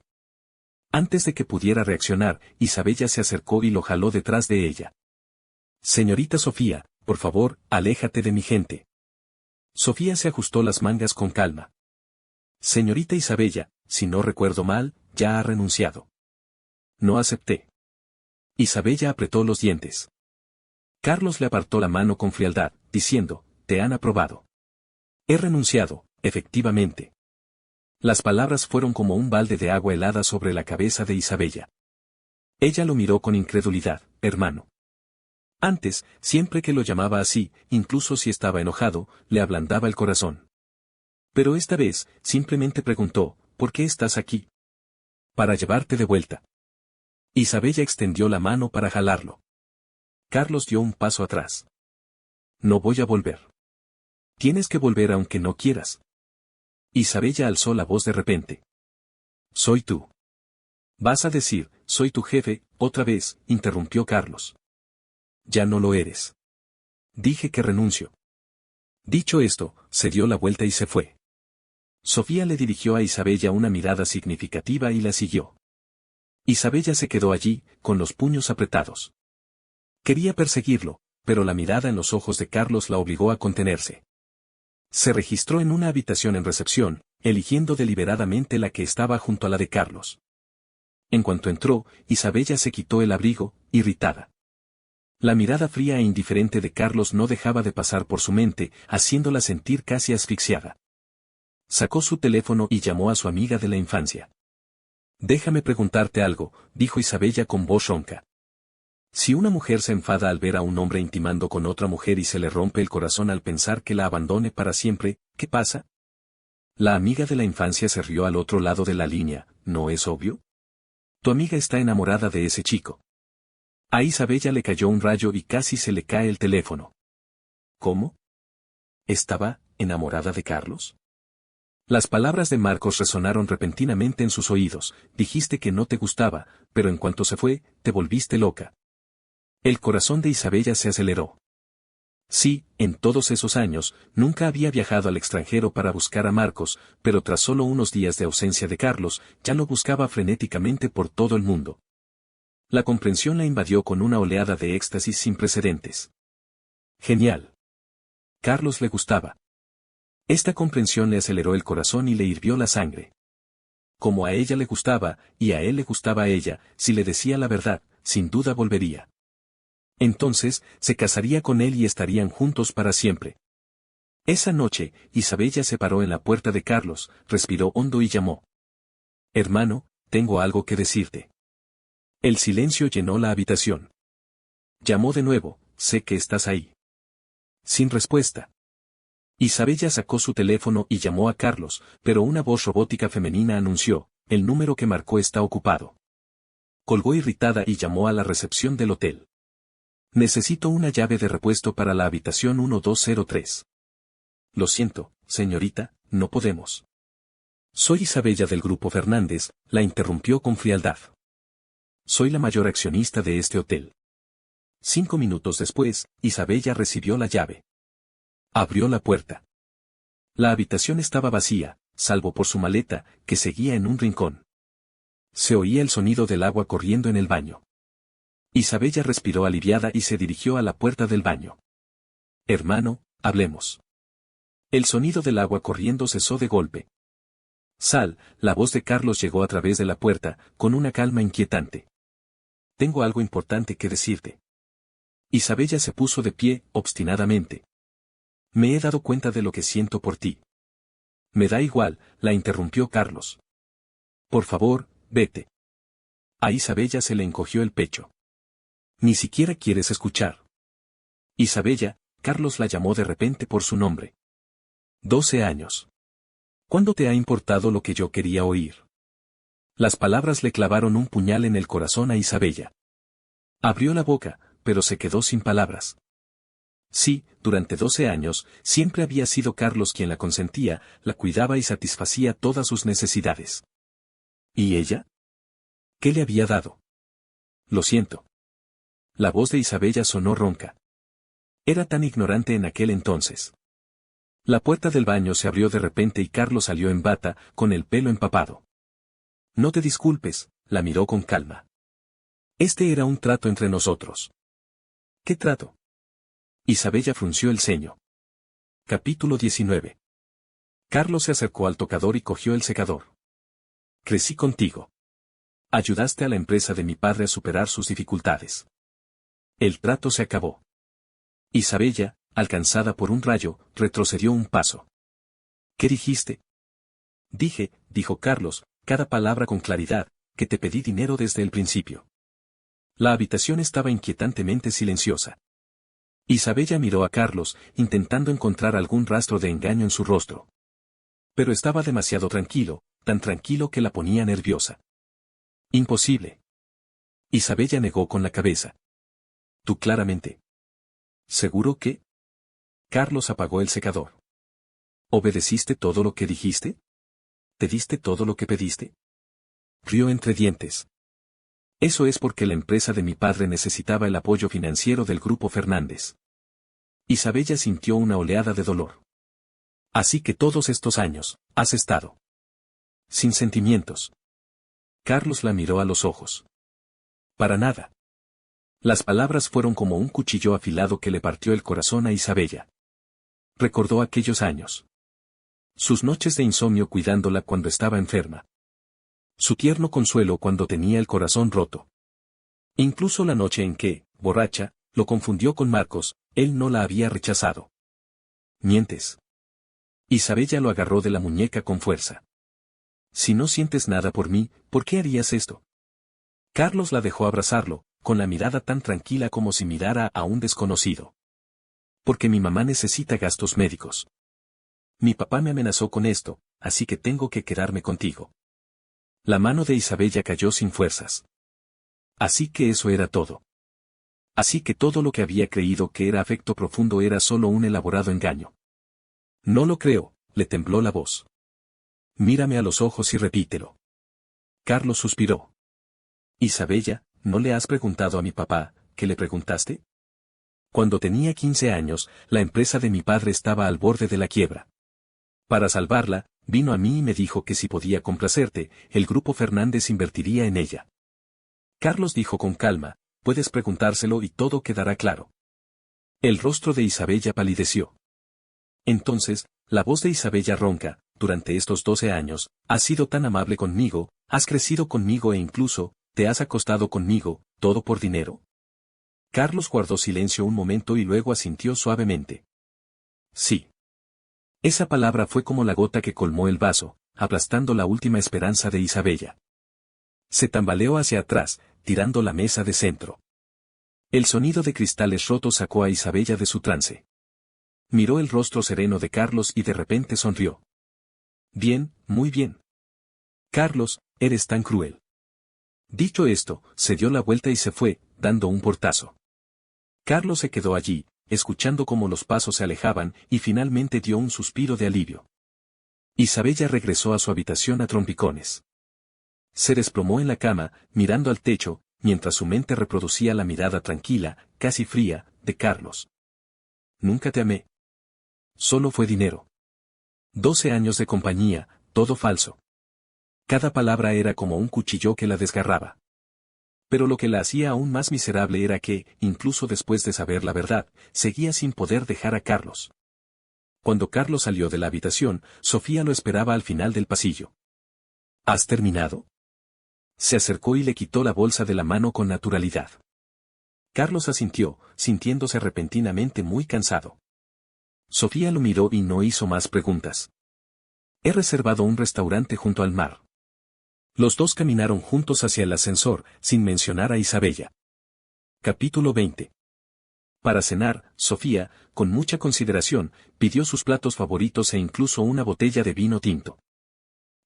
Antes de que pudiera reaccionar, Isabella se acercó y lo jaló detrás de ella. Señorita Sofía, por favor, aléjate de mi gente. Sofía se ajustó las mangas con calma. Señorita Isabella, si no recuerdo mal, ya ha renunciado. No acepté. Isabella apretó los dientes. Carlos le apartó la mano con frialdad, diciendo, te han aprobado. He renunciado, efectivamente. Las palabras fueron como un balde de agua helada sobre la cabeza de Isabella. Ella lo miró con incredulidad, hermano. Antes, siempre que lo llamaba así, incluso si estaba enojado, le ablandaba el corazón. Pero esta vez, simplemente preguntó, ¿por qué estás aquí? Para llevarte de vuelta. Isabella extendió la mano para jalarlo. Carlos dio un paso atrás. No voy a volver. Tienes que volver aunque no quieras. Isabella alzó la voz de repente. Soy tú. Vas a decir, soy tu jefe, otra vez, interrumpió Carlos. Ya no lo eres. Dije que renuncio. Dicho esto, se dio la vuelta y se fue. Sofía le dirigió a Isabella una mirada significativa y la siguió. Isabella se quedó allí, con los puños apretados. Quería perseguirlo, pero la mirada en los ojos de Carlos la obligó a contenerse. Se registró en una habitación en recepción, eligiendo deliberadamente la que estaba junto a la de Carlos. En cuanto entró, Isabella se quitó el abrigo, irritada. La mirada fría e indiferente de Carlos no dejaba de pasar por su mente, haciéndola sentir casi asfixiada. Sacó su teléfono y llamó a su amiga de la infancia. Déjame preguntarte algo, dijo Isabella con voz ronca. Si una mujer se enfada al ver a un hombre intimando con otra mujer y se le rompe el corazón al pensar que la abandone para siempre, ¿qué pasa? La amiga de la infancia se rió al otro lado de la línea, ¿no es obvio? Tu amiga está enamorada de ese chico. A Isabella le cayó un rayo y casi se le cae el teléfono. ¿Cómo? ¿Estaba enamorada de Carlos? Las palabras de Marcos resonaron repentinamente en sus oídos. Dijiste que no te gustaba, pero en cuanto se fue, te volviste loca. El corazón de Isabella se aceleró. Sí, en todos esos años, nunca había viajado al extranjero para buscar a Marcos, pero tras solo unos días de ausencia de Carlos, ya lo buscaba frenéticamente por todo el mundo. La comprensión la invadió con una oleada de éxtasis sin precedentes. Genial. Carlos le gustaba. Esta comprensión le aceleró el corazón y le hirvió la sangre. Como a ella le gustaba, y a él le gustaba a ella, si le decía la verdad, sin duda volvería. Entonces, se casaría con él y estarían juntos para siempre. Esa noche, Isabella se paró en la puerta de Carlos, respiró hondo y llamó. Hermano, tengo algo que decirte. El silencio llenó la habitación. Llamó de nuevo, sé que estás ahí. Sin respuesta. Isabella sacó su teléfono y llamó a Carlos, pero una voz robótica femenina anunció, el número que marcó está ocupado. Colgó irritada y llamó a la recepción del hotel. Necesito una llave de repuesto para la habitación 1203. Lo siento, señorita, no podemos. Soy Isabella del Grupo Fernández, la interrumpió con frialdad. Soy la mayor accionista de este hotel. 5 minutos después, Isabella recibió la llave. Abrió la puerta. La habitación estaba vacía, salvo por su maleta, que seguía en un rincón. Se oía el sonido del agua corriendo en el baño. Isabella respiró aliviada y se dirigió a la puerta del baño. Hermano, hablemos. El sonido del agua corriendo cesó de golpe. Sal, la voz de Carlos llegó a través de la puerta, con una calma inquietante. Tengo algo importante que decirte. Isabella se puso de pie, obstinadamente. Me he dado cuenta de lo que siento por ti. Me da igual, la interrumpió Carlos. Por favor, vete. A Isabella se le encogió el pecho. Ni siquiera quieres escuchar. Isabella, Carlos la llamó de repente por su nombre. 12 años. ¿Cuándo te ha importado lo que yo quería oír? Las palabras le clavaron un puñal en el corazón a Isabella. Abrió la boca, pero se quedó sin palabras. Sí, durante 12 años, siempre había sido Carlos quien la consentía, la cuidaba y satisfacía todas sus necesidades. ¿Y ella? ¿Qué le había dado? Lo siento. La voz de Isabella sonó ronca. Era tan ignorante en aquel entonces. La puerta del baño se abrió de repente y Carlos salió en bata, con el pelo empapado. No te disculpes, la miró con calma. Este era un trato entre nosotros. ¿Qué trato? Isabella frunció el ceño. Capítulo 19. Carlos se acercó al tocador y cogió el secador. Crecí contigo. Ayudaste a la empresa de mi padre a superar sus dificultades. El trato se acabó. Isabella, alcanzada por un rayo, retrocedió un paso. ¿Qué dijiste? Dije, dijo Carlos, cada palabra con claridad, que te pedí dinero desde el principio. La habitación estaba inquietantemente silenciosa. Isabella miró a Carlos, intentando encontrar algún rastro de engaño en su rostro. Pero estaba demasiado tranquilo, tan tranquilo que la ponía nerviosa. Imposible. Isabella negó con la cabeza. Tú claramente. ¿Seguro que? Carlos apagó el secador. ¿Obedeciste todo lo que dijiste? ¿Te diste todo lo que pediste? Rió entre dientes. Eso es porque la empresa de mi padre necesitaba el apoyo financiero del Grupo Fernández. Isabella sintió una oleada de dolor. Así que todos estos años, has estado sin sentimientos. Carlos la miró a los ojos. Para nada. Las palabras fueron como un cuchillo afilado que le partió el corazón a Isabella. Recordó aquellos años. Sus noches de insomnio cuidándola cuando estaba enferma. Su tierno consuelo cuando tenía el corazón roto. Incluso la noche en que, borracha, lo confundió con Marcos, él no la había rechazado. Mientes. Isabella lo agarró de la muñeca con fuerza. Si no sientes nada por mí, ¿por qué harías esto? Carlos la dejó abrazarlo, con la mirada tan tranquila como si mirara a un desconocido. Porque mi mamá necesita gastos médicos. Mi papá me amenazó con esto, así que tengo que quedarme contigo. La mano de Isabella cayó sin fuerzas. Así que eso era todo. Así que todo lo que había creído que era afecto profundo era solo un elaborado engaño. No lo creo, le tembló la voz. Mírame a los ojos y repítelo. Carlos suspiró. Isabella, ¿no le has preguntado a mi papá, qué le preguntaste? Cuando tenía 15 años, la empresa de mi padre estaba al borde de la quiebra. Para salvarla, vino a mí y me dijo que si podía complacerte, el Grupo Fernández invertiría en ella. Carlos dijo con calma, puedes preguntárselo y todo quedará claro. El rostro de Isabella palideció. Entonces, la voz de Isabella ronca, durante estos 12 años, has sido tan amable conmigo, has crecido conmigo e incluso, te has acostado conmigo, todo por dinero. Carlos guardó silencio un momento y luego asintió suavemente. Sí. Esa palabra fue como la gota que colmó el vaso, aplastando la última esperanza de Isabella. Se tambaleó hacia atrás, tirando la mesa de centro. El sonido de cristales rotos sacó a Isabella de su trance. Miró el rostro sereno de Carlos y de repente sonrió. Bien, muy bien. Carlos, eres tan cruel. Dicho esto, se dio la vuelta y se fue, dando un portazo. Carlos se quedó allí, escuchando cómo los pasos se alejaban, y finalmente dio un suspiro de alivio. Isabella regresó a su habitación a trompicones. Se desplomó en la cama, mirando al techo, mientras su mente reproducía la mirada tranquila, casi fría, de Carlos. Nunca te amé. Solo fue dinero. 12 años de compañía, todo falso. Cada palabra era como un cuchillo que la desgarraba. Pero lo que la hacía aún más miserable era que, incluso después de saber la verdad, seguía sin poder dejar a Carlos. Cuando Carlos salió de la habitación, Sofía lo esperaba al final del pasillo. ¿Has terminado? Se acercó y le quitó la bolsa de la mano con naturalidad. Carlos asintió, sintiéndose repentinamente muy cansado. Sofía lo miró y no hizo más preguntas. He reservado un restaurante junto al mar. Los dos caminaron juntos hacia el ascensor, sin mencionar a Isabella. Capítulo 20. Para cenar, Sofía, con mucha consideración, pidió sus platos favoritos e incluso una botella de vino tinto.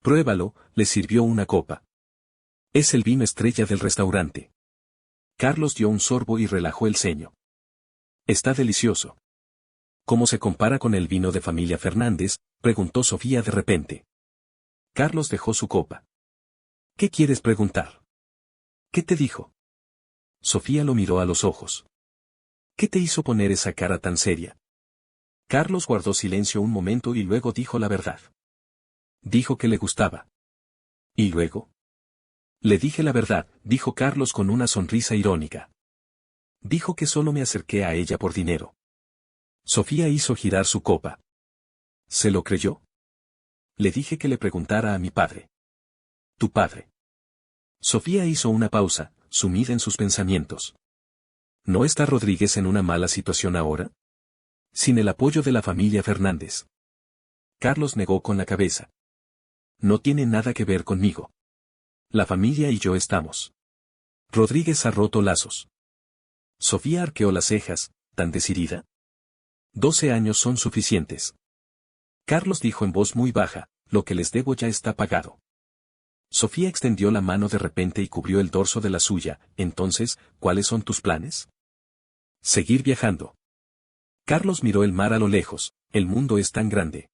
Pruébalo, le sirvió una copa. Es el vino estrella del restaurante. Carlos dio un sorbo y relajó el ceño. Está delicioso. ¿Cómo se compara con el vino de familia Fernández?, preguntó Sofía de repente. Carlos dejó su copa. ¿Qué quieres preguntar? ¿Qué te dijo? Sofía lo miró a los ojos. ¿Qué te hizo poner esa cara tan seria? Carlos guardó silencio un momento y luego dijo la verdad. Dijo que le gustaba. ¿Y luego? Le dije la verdad, dijo Carlos con una sonrisa irónica. Dijo que solo me acerqué a ella por dinero. Sofía hizo girar su copa. ¿Se lo creyó? Le dije que le preguntara a mi padre. ¿Tu padre? Sofía hizo una pausa, sumida en sus pensamientos. ¿No está Rodríguez en una mala situación ahora? Sin el apoyo de la familia Fernández. Carlos negó con la cabeza. No tiene nada que ver conmigo. La familia y yo estamos. Rodríguez ha roto lazos. Sofía arqueó las cejas, tan decidida. 12 años son suficientes. Carlos dijo en voz muy baja, lo que les debo ya está pagado. Sofía extendió la mano de repente y cubrió el dorso de la suya. Entonces, ¿cuáles son tus planes? Seguir viajando. Carlos miró el mar a lo lejos, el mundo es tan grande.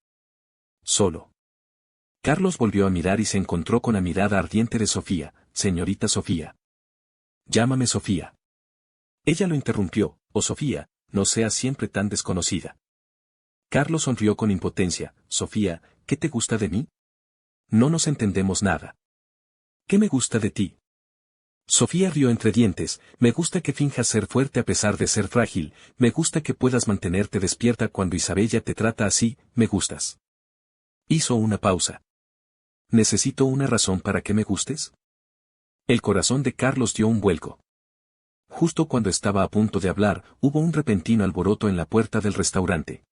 Solo. Carlos volvió a mirar y se encontró con la mirada ardiente de Sofía. Señorita Sofía. Llámame Sofía. Ella lo interrumpió. Oh Sofía, no seas siempre tan desconocida. Carlos sonrió con impotencia. Sofía, ¿qué te gusta de mí? No nos entendemos nada. ¿Qué me gusta de ti? Sofía rió entre dientes. Me gusta que finjas ser fuerte a pesar de ser frágil, me gusta que puedas mantenerte despierta cuando Isabella te trata así, me gustas. Hizo una pausa. ¿Necesito una razón para que me gustes? El corazón de Carlos dio un vuelco. Justo cuando estaba a punto de hablar, hubo un repentino alboroto en la puerta del restaurante.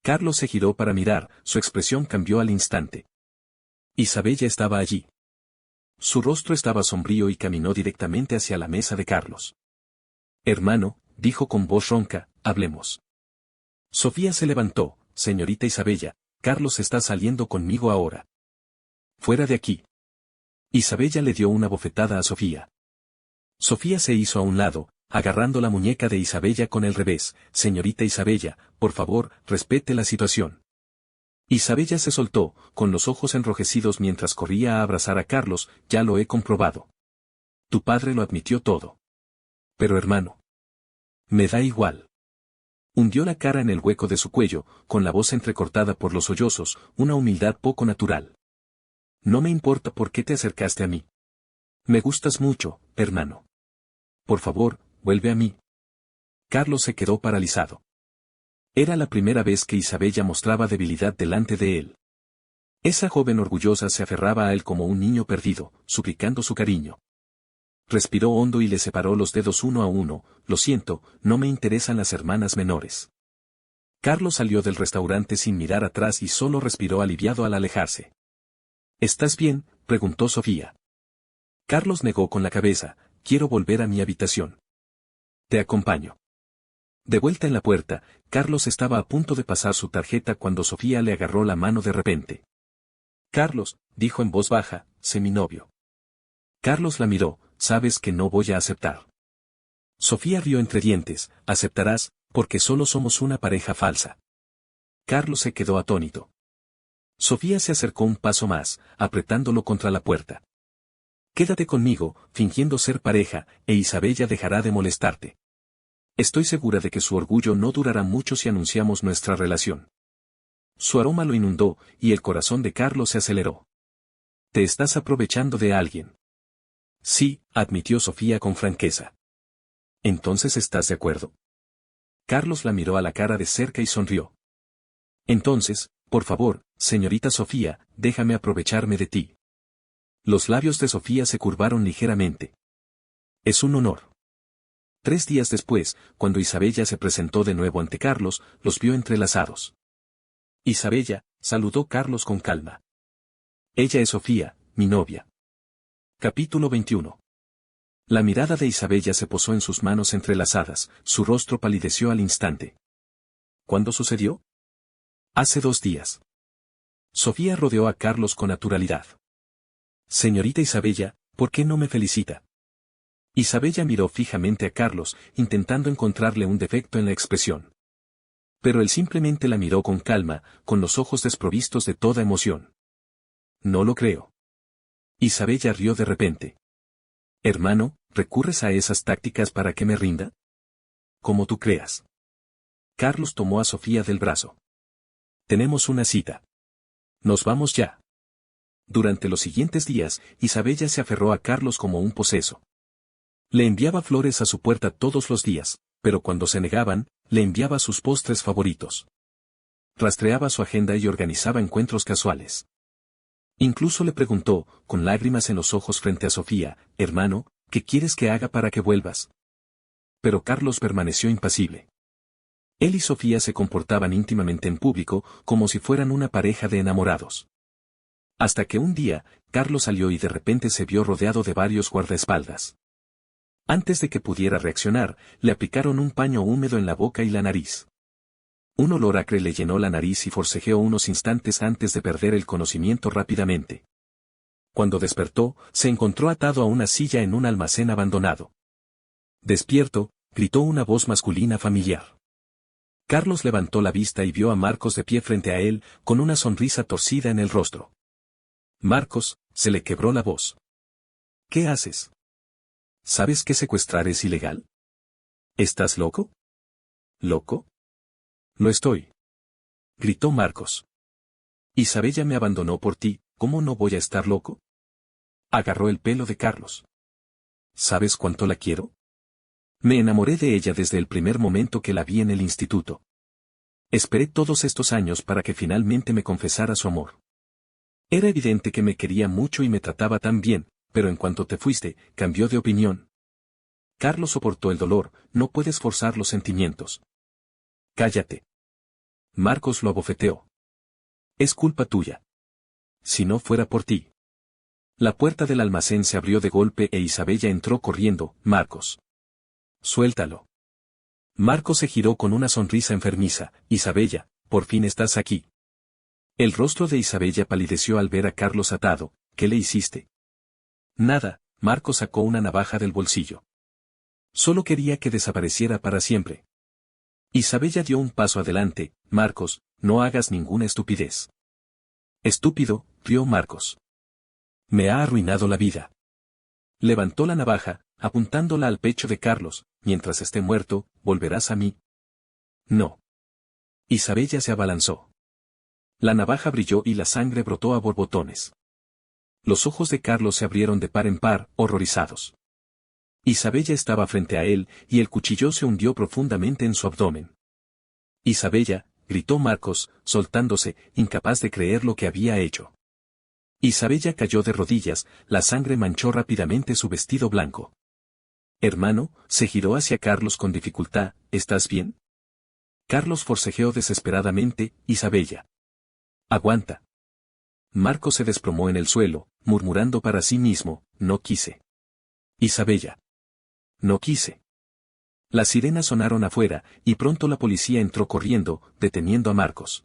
Carlos se giró para mirar, su expresión cambió al instante. Isabella estaba allí. Su rostro estaba sombrío y caminó directamente hacia la mesa de Carlos. Hermano, dijo con voz ronca, hablemos. Sofía se levantó. Señorita Isabella, Carlos está saliendo conmigo ahora. Fuera de aquí. Isabella le dio una bofetada a Sofía. Sofía se hizo a un lado, agarrando la muñeca de Isabella con el revés. Señorita Isabella, por favor, respete la situación. Isabella se soltó, con los ojos enrojecidos mientras corría a abrazar a Carlos. Ya lo he comprobado. Tu padre lo admitió todo. Pero hermano. Me da igual. Hundió la cara en el hueco de su cuello, con la voz entrecortada por los sollozos, una humildad poco natural. No me importa por qué te acercaste a mí. Me gustas mucho, hermano. Por favor, vuelve a mí. Carlos se quedó paralizado. Era la primera vez que Isabella mostraba debilidad delante de él. Esa joven orgullosa se aferraba a él como un niño perdido, suplicando su cariño. Respiró hondo y le separó los dedos uno a uno. Lo siento, no me interesan las hermanas menores. Carlos salió del restaurante sin mirar atrás y solo respiró aliviado al alejarse. ¿Estás bien?, preguntó Sofía. Carlos negó con la cabeza. Quiero volver a mi habitación. Te acompaño. De vuelta en la puerta, Carlos estaba a punto de pasar su tarjeta cuando Sofía le agarró la mano de repente. Carlos, dijo en voz baja, sé mi novio. Carlos la miró. Sabes que no voy a aceptar. Sofía rió entre dientes. Aceptarás, porque solo somos una pareja falsa. Carlos se quedó atónito. Sofía se acercó un paso más, apretándolo contra la puerta. Quédate conmigo, fingiendo ser pareja, e Isabella dejará de molestarte. Estoy segura de que su orgullo no durará mucho si anunciamos nuestra relación. Su aroma lo inundó, y el corazón de Carlos se aceleró. Te estás aprovechando de alguien. Sí, admitió Sofía con franqueza. ¿Entonces estás de acuerdo? Carlos la miró a la cara de cerca y sonrió. Entonces, por favor, señorita Sofía, déjame aprovecharme de ti. Los labios de Sofía se curvaron ligeramente. Es un honor. 3 días después, cuando Isabella se presentó de nuevo ante Carlos, los vio entrelazados. Isabella, saludó Carlos con calma. Ella es Sofía, mi novia. Capítulo 21. La mirada de Isabella se posó en sus manos entrelazadas, su rostro palideció al instante. ¿Cuándo sucedió? Hace 2 días. Sofía rodeó a Carlos con naturalidad. Señorita Isabella, ¿por qué no me felicita? Isabella miró fijamente a Carlos, intentando encontrarle un defecto en la expresión. Pero él simplemente la miró con calma, con los ojos desprovistos de toda emoción. No lo creo. Isabella rió de repente. Hermano, ¿recurres a esas tácticas para que me rinda? Como tú creas. Carlos tomó a Sofía del brazo. Tenemos una cita. Nos vamos ya. Durante los siguientes días, Isabella se aferró a Carlos como un poseso. Le enviaba flores a su puerta todos los días, pero cuando se negaban, le enviaba sus postres favoritos. Rastreaba su agenda y organizaba encuentros casuales. Incluso le preguntó, con lágrimas en los ojos frente a Sofía, hermano, ¿qué quieres que haga para que vuelvas? Pero Carlos permaneció impasible. Él y Sofía se comportaban íntimamente en público, como si fueran una pareja de enamorados. Hasta que un día, Carlos salió y de repente se vio rodeado de varios guardaespaldas. Antes de que pudiera reaccionar, le aplicaron un paño húmedo en la boca y la nariz. Un olor acre le llenó la nariz y forcejeó unos instantes antes de perder el conocimiento rápidamente. Cuando despertó, se encontró atado a una silla en un almacén abandonado. Despierto, gritó una voz masculina familiar. Carlos levantó la vista y vio a Marcos de pie frente a él, con una sonrisa torcida en el rostro. Marcos, se le quebró la voz. ¿Qué haces? ¿Sabes que secuestrar es ilegal? ¿Estás loco? ¿Loco? Lo estoy. Gritó Marcos. Isabella me abandonó por ti, ¿cómo no voy a estar loco? Agarró el pelo de Carlos. ¿Sabes cuánto la quiero? Me enamoré de ella desde el primer momento que la vi en el instituto. Esperé todos estos años para que finalmente me confesara su amor. Era evidente que me quería mucho y me trataba tan bien, pero en cuanto te fuiste, cambió de opinión. Carlos soportó el dolor, no puedes forzar los sentimientos. Cállate. Marcos lo abofeteó. Es culpa tuya. Si no fuera por ti. La puerta del almacén se abrió de golpe e Isabella entró corriendo. Marcos. Suéltalo. Marcos se giró con una sonrisa enfermiza. Isabella, por fin estás aquí. El rostro de Isabella palideció al ver a Carlos atado. ¿Qué le hiciste? Nada, Marcos sacó una navaja del bolsillo. Solo quería que desapareciera para siempre. Isabella dio un paso adelante. Marcos, no hagas ninguna estupidez. Estúpido, rió Marcos. Me ha arruinado la vida. Levantó la navaja, apuntándola al pecho de Carlos. Mientras esté muerto, ¿volverás a mí? No. Isabella se abalanzó. La navaja brilló y la sangre brotó a borbotones. Los ojos de Carlos se abrieron de par en par, horrorizados. Isabella estaba frente a él, y el cuchillo se hundió profundamente en su abdomen. Isabella, gritó Marcos, soltándose, incapaz de creer lo que había hecho. Isabella cayó de rodillas, la sangre manchó rápidamente su vestido blanco. Hermano, se giró hacia Carlos con dificultad, ¿estás bien? Carlos forcejeó desesperadamente, Isabella. Aguanta. Marcos se desplomó en el suelo, murmurando para sí mismo, no quise. Isabella. No quise. Las sirenas sonaron afuera, y pronto la policía entró corriendo, deteniendo a Marcos.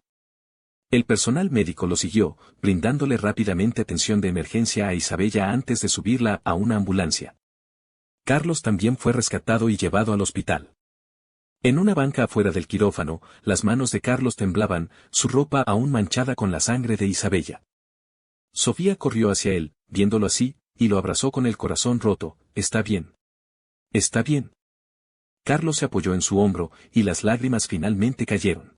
El personal médico lo siguió, brindándole rápidamente atención de emergencia a Isabella antes de subirla a una ambulancia. Carlos también fue rescatado y llevado al hospital. En una banca afuera del quirófano, las manos de Carlos temblaban, su ropa aún manchada con la sangre de Isabella. Sofía corrió hacia él, viéndolo así, y lo abrazó con el corazón roto. Está bien. Está bien. Carlos se apoyó en su hombro, y las lágrimas finalmente cayeron.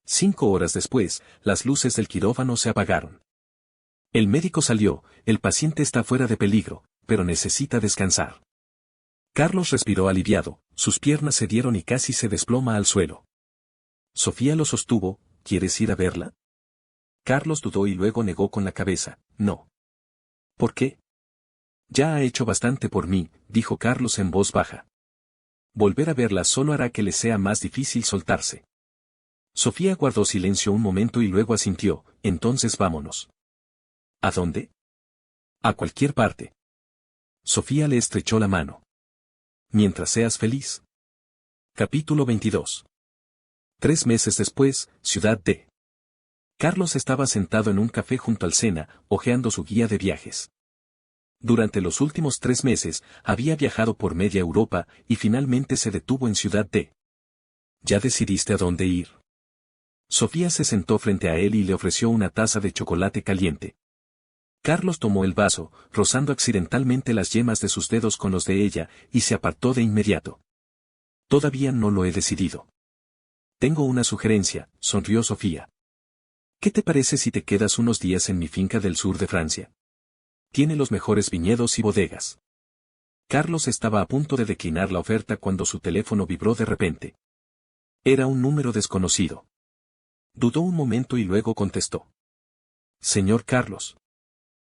5 horas después, las luces del quirófano se apagaron. El médico salió, el paciente está fuera de peligro, pero necesita descansar. Carlos respiró aliviado, sus piernas se dieron y casi se desploma al suelo. Sofía lo sostuvo, ¿quieres ir a verla? Carlos dudó y luego negó con la cabeza, no. ¿Por qué? Ya ha hecho bastante por mí, dijo Carlos en voz baja. Volver a verla solo hará que le sea más difícil soltarse. Sofía guardó silencio un momento y luego asintió, entonces vámonos. ¿A dónde? A cualquier parte. Sofía le estrechó la mano. Mientras seas feliz. Capítulo 22. 3 meses después, Ciudad D. Carlos estaba sentado en un café junto al Sena, hojeando su guía de viajes. Durante los últimos 3 meses, había viajado por media Europa, y finalmente se detuvo en Ciudad D. ¿Ya decidiste a dónde ir? Sofía se sentó frente a él y le ofreció una taza de chocolate caliente. Carlos tomó el vaso, rozando accidentalmente las yemas de sus dedos con los de ella, y se apartó de inmediato. Todavía no lo he decidido. Tengo una sugerencia, sonrió Sofía. ¿Qué te parece si te quedas unos días en mi finca del sur de Francia? Tiene los mejores viñedos y bodegas. Carlos estaba a punto de declinar la oferta cuando su teléfono vibró de repente. Era un número desconocido. Dudó un momento y luego contestó. Señor Carlos.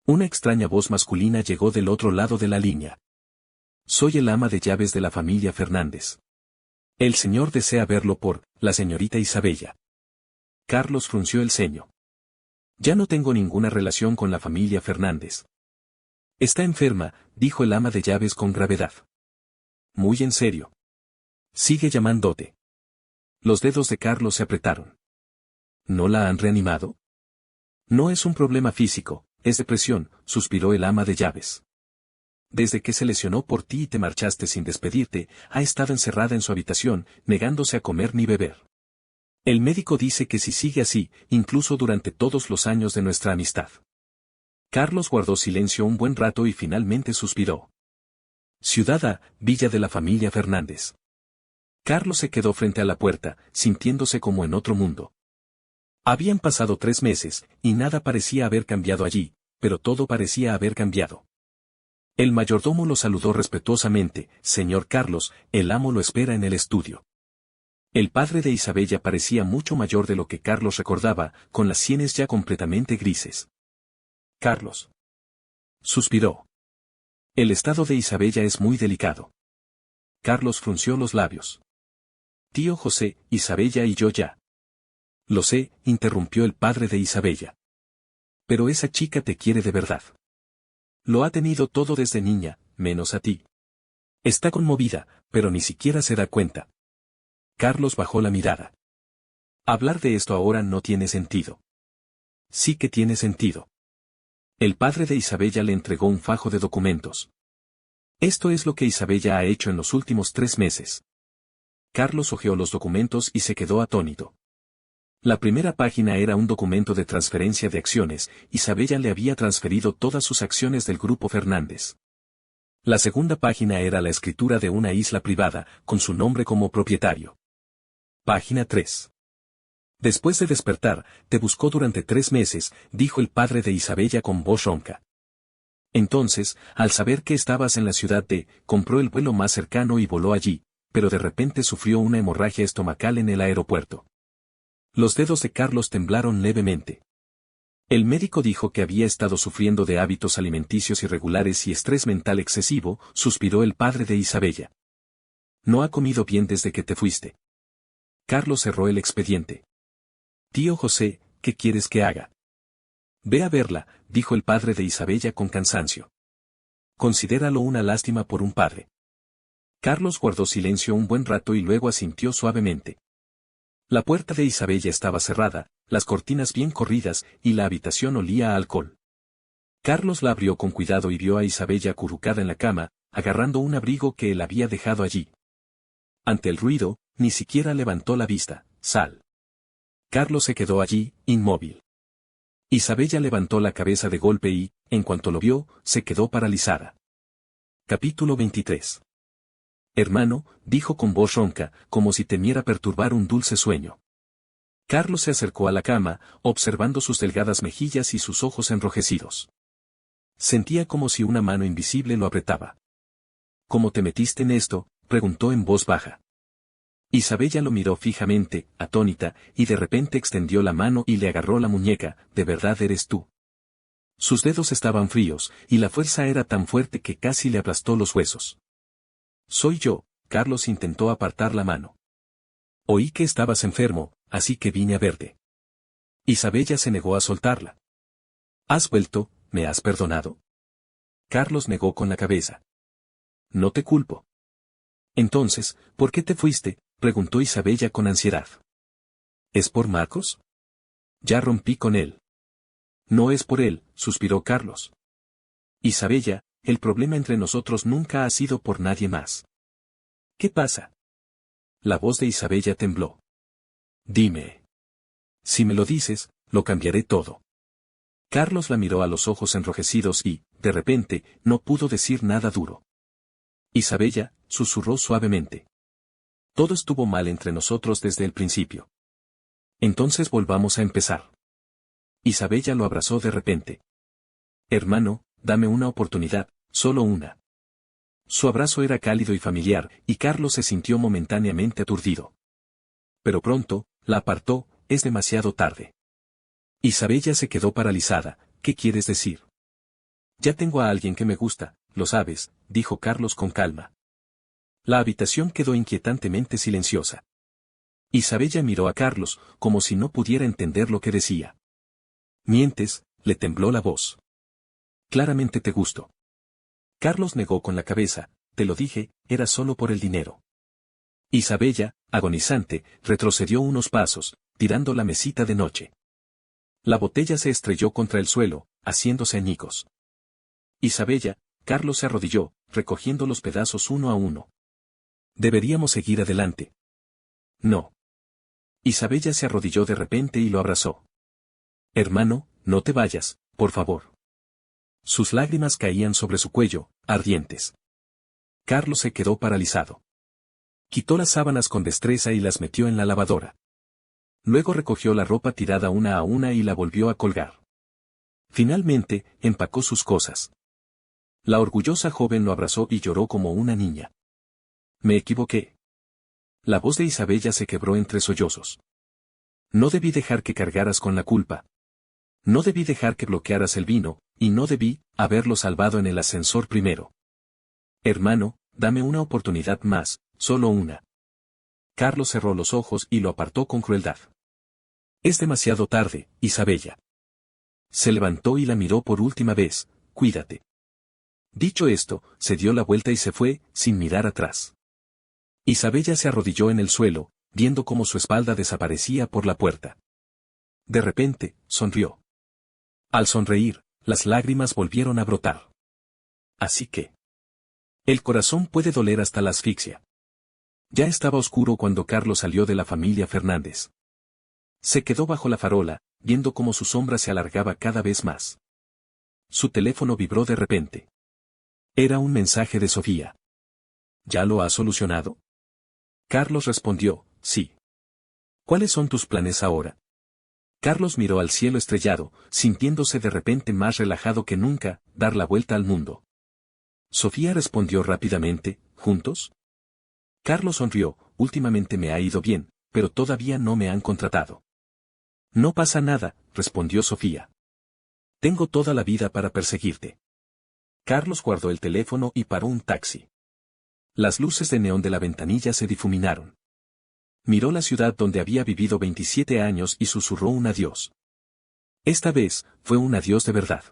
Una extraña voz masculina llegó del otro lado de la línea. Soy el ama de llaves de la familia Fernández. El señor desea verlo por la señorita Isabella. Carlos frunció el ceño. Ya no tengo ninguna relación con la familia Fernández. Está enferma, dijo el ama de llaves con gravedad. Muy en serio. Sigue llamándote. Los dedos de Carlos se apretaron. ¿No la han reanimado? No es un problema físico, es depresión, suspiró el ama de llaves. Desde que se lesionó por ti y te marchaste sin despedirte, ha estado encerrada en su habitación, negándose a comer ni beber. El médico dice que si sigue así, incluso durante todos los años de nuestra amistad. Carlos guardó silencio un buen rato y finalmente suspiró. Ciudad A, villa de la familia Fernández. Carlos se quedó frente a la puerta, sintiéndose como en otro mundo. Habían pasado 3 meses, y nada parecía haber cambiado allí, pero todo parecía haber cambiado. El mayordomo lo saludó respetuosamente. Señor Carlos, el amo lo espera en el estudio. El padre de Isabella parecía mucho mayor de lo que Carlos recordaba, con las sienes ya completamente grises. Carlos. Suspiró. El estado de Isabella es muy delicado. Carlos frunció los labios. Tío José, Isabella y yo ya. Lo sé, interrumpió el padre de Isabella. Pero esa chica te quiere de verdad. Lo ha tenido todo desde niña, menos a ti. Está conmovida, pero ni siquiera se da cuenta. Carlos bajó la mirada. Hablar de esto ahora no tiene sentido. Sí que tiene sentido. El padre de Isabella le entregó un fajo de documentos. Esto es lo que Isabella ha hecho en los últimos 3 meses. Carlos hojeó los documentos y se quedó atónito. La primera página era un documento de transferencia de acciones. Isabella le había transferido todas sus acciones del grupo Fernández. La segunda página era la escritura de una isla privada, con su nombre como propietario. Página 3. Después de despertar, te buscó durante 3 meses, dijo el padre de Isabella con voz ronca. Entonces, al saber que estabas en la ciudad de, compró el vuelo más cercano y voló allí, pero de repente sufrió una hemorragia estomacal en el aeropuerto. Los dedos de Carlos temblaron levemente. El médico dijo que había estado sufriendo de hábitos alimenticios irregulares y estrés mental excesivo, suspiró el padre de Isabella. No ha comido bien desde que te fuiste. Carlos cerró el expediente. Tío José, ¿qué quieres que haga? Ve a verla, dijo el padre de Isabella con cansancio. Considéralo una lástima por un padre. Carlos guardó silencio un buen rato y luego asintió suavemente. La puerta de Isabella estaba cerrada, las cortinas bien corridas, y la habitación olía a alcohol. Carlos la abrió con cuidado y vio a Isabella acurrucada en la cama, agarrando un abrigo que él había dejado allí. Ante el ruido, ni siquiera levantó la vista. Sal. Carlos se quedó allí, inmóvil. Isabella levantó la cabeza de golpe y, en cuanto lo vio, se quedó paralizada. Capítulo 23. Hermano, dijo con voz ronca, como si temiera perturbar un dulce sueño. Carlos se acercó a la cama, observando sus delgadas mejillas y sus ojos enrojecidos. Sentía como si una mano invisible lo apretaba. ¿Cómo te metiste en esto?, preguntó en voz baja. Isabella lo miró fijamente, atónita, y de repente extendió la mano y le agarró la muñeca. ¿De verdad eres tú? Sus dedos estaban fríos, y la fuerza era tan fuerte que casi le aplastó los huesos. Soy yo, Carlos intentó apartar la mano. Oí que estabas enfermo, así que vine a verte. Isabella se negó a soltarla. ¿Has vuelto? ¿Me has perdonado? Carlos negó con la cabeza. No te culpo. Entonces, ¿por qué te fuiste?, preguntó Isabella con ansiedad. ¿Es por Marcos? Ya rompí con él. No es por él, suspiró Carlos. Isabella, el problema entre nosotros nunca ha sido por nadie más. ¿Qué pasa? La voz de Isabella tembló. Dime. Si me lo dices, lo cambiaré todo. Carlos la miró a los ojos enrojecidos y, de repente, no pudo decir nada duro. Isabella, susurró suavemente. Todo estuvo mal entre nosotros desde el principio. Entonces volvamos a empezar. Isabella lo abrazó de repente. Hermano, dame una oportunidad, solo una. Su abrazo era cálido y familiar, y Carlos se sintió momentáneamente aturdido. Pero pronto, la apartó, es demasiado tarde. Isabella se quedó paralizada, ¿qué quieres decir? Ya tengo a alguien que me gusta, lo sabes, dijo Carlos con calma. La habitación quedó inquietantemente silenciosa. Isabella miró a Carlos, como si no pudiera entender lo que decía. Mientes, le tembló la voz. Claramente te gusto. Carlos negó con la cabeza, te lo dije, era solo por el dinero. Isabella, agonizante, retrocedió unos pasos, tirando la mesita de noche. La botella se estrelló contra el suelo, haciéndose añicos. Isabella, Carlos se arrodilló, recogiendo los pedazos uno a uno. Deberíamos seguir adelante. No. Isabella se arrodilló de repente y lo abrazó. Hermano, no te vayas, por favor. Sus lágrimas caían sobre su cuello, ardientes. Carlos se quedó paralizado. Quitó las sábanas con destreza y las metió en la lavadora. Luego recogió la ropa tirada una a una y la volvió a colgar. Finalmente, empacó sus cosas. La orgullosa joven lo abrazó y lloró como una niña. Me equivoqué. La voz de Isabella se quebró entre sollozos. No debí dejar que cargaras con la culpa. No debí dejar que bloquearas el vino, y no debí haberlo salvado en el ascensor primero. Hermano, dame una oportunidad más, solo una. Carlos cerró los ojos y lo apartó con crueldad. Es demasiado tarde, Isabella. Se levantó y la miró por última vez, cuídate. Dicho esto, se dio la vuelta y se fue, sin mirar atrás. Isabella se arrodilló en el suelo, viendo cómo su espalda desaparecía por la puerta. De repente, sonrió. Al sonreír, las lágrimas volvieron a brotar. Así que... el corazón puede doler hasta la asfixia. Ya estaba oscuro cuando Carlos salió de la familia Fernández. Se quedó bajo la farola, viendo cómo su sombra se alargaba cada vez más. Su teléfono vibró de repente. Era un mensaje de Sofía. ¿Ya lo has solucionado? Carlos respondió, sí. ¿Cuáles son tus planes ahora? Carlos miró al cielo estrellado, sintiéndose de repente más relajado que nunca, dar la vuelta al mundo. Sofía respondió rápidamente, ¿juntos? Carlos sonrió, últimamente me ha ido bien, pero todavía no me han contratado. No pasa nada, respondió Sofía. Tengo toda la vida para perseguirte. Carlos guardó el teléfono y paró un taxi. Las luces de neón de la ventanilla se difuminaron. Miró la ciudad donde había vivido 27 años y susurró un adiós. Esta vez, fue un adiós de verdad.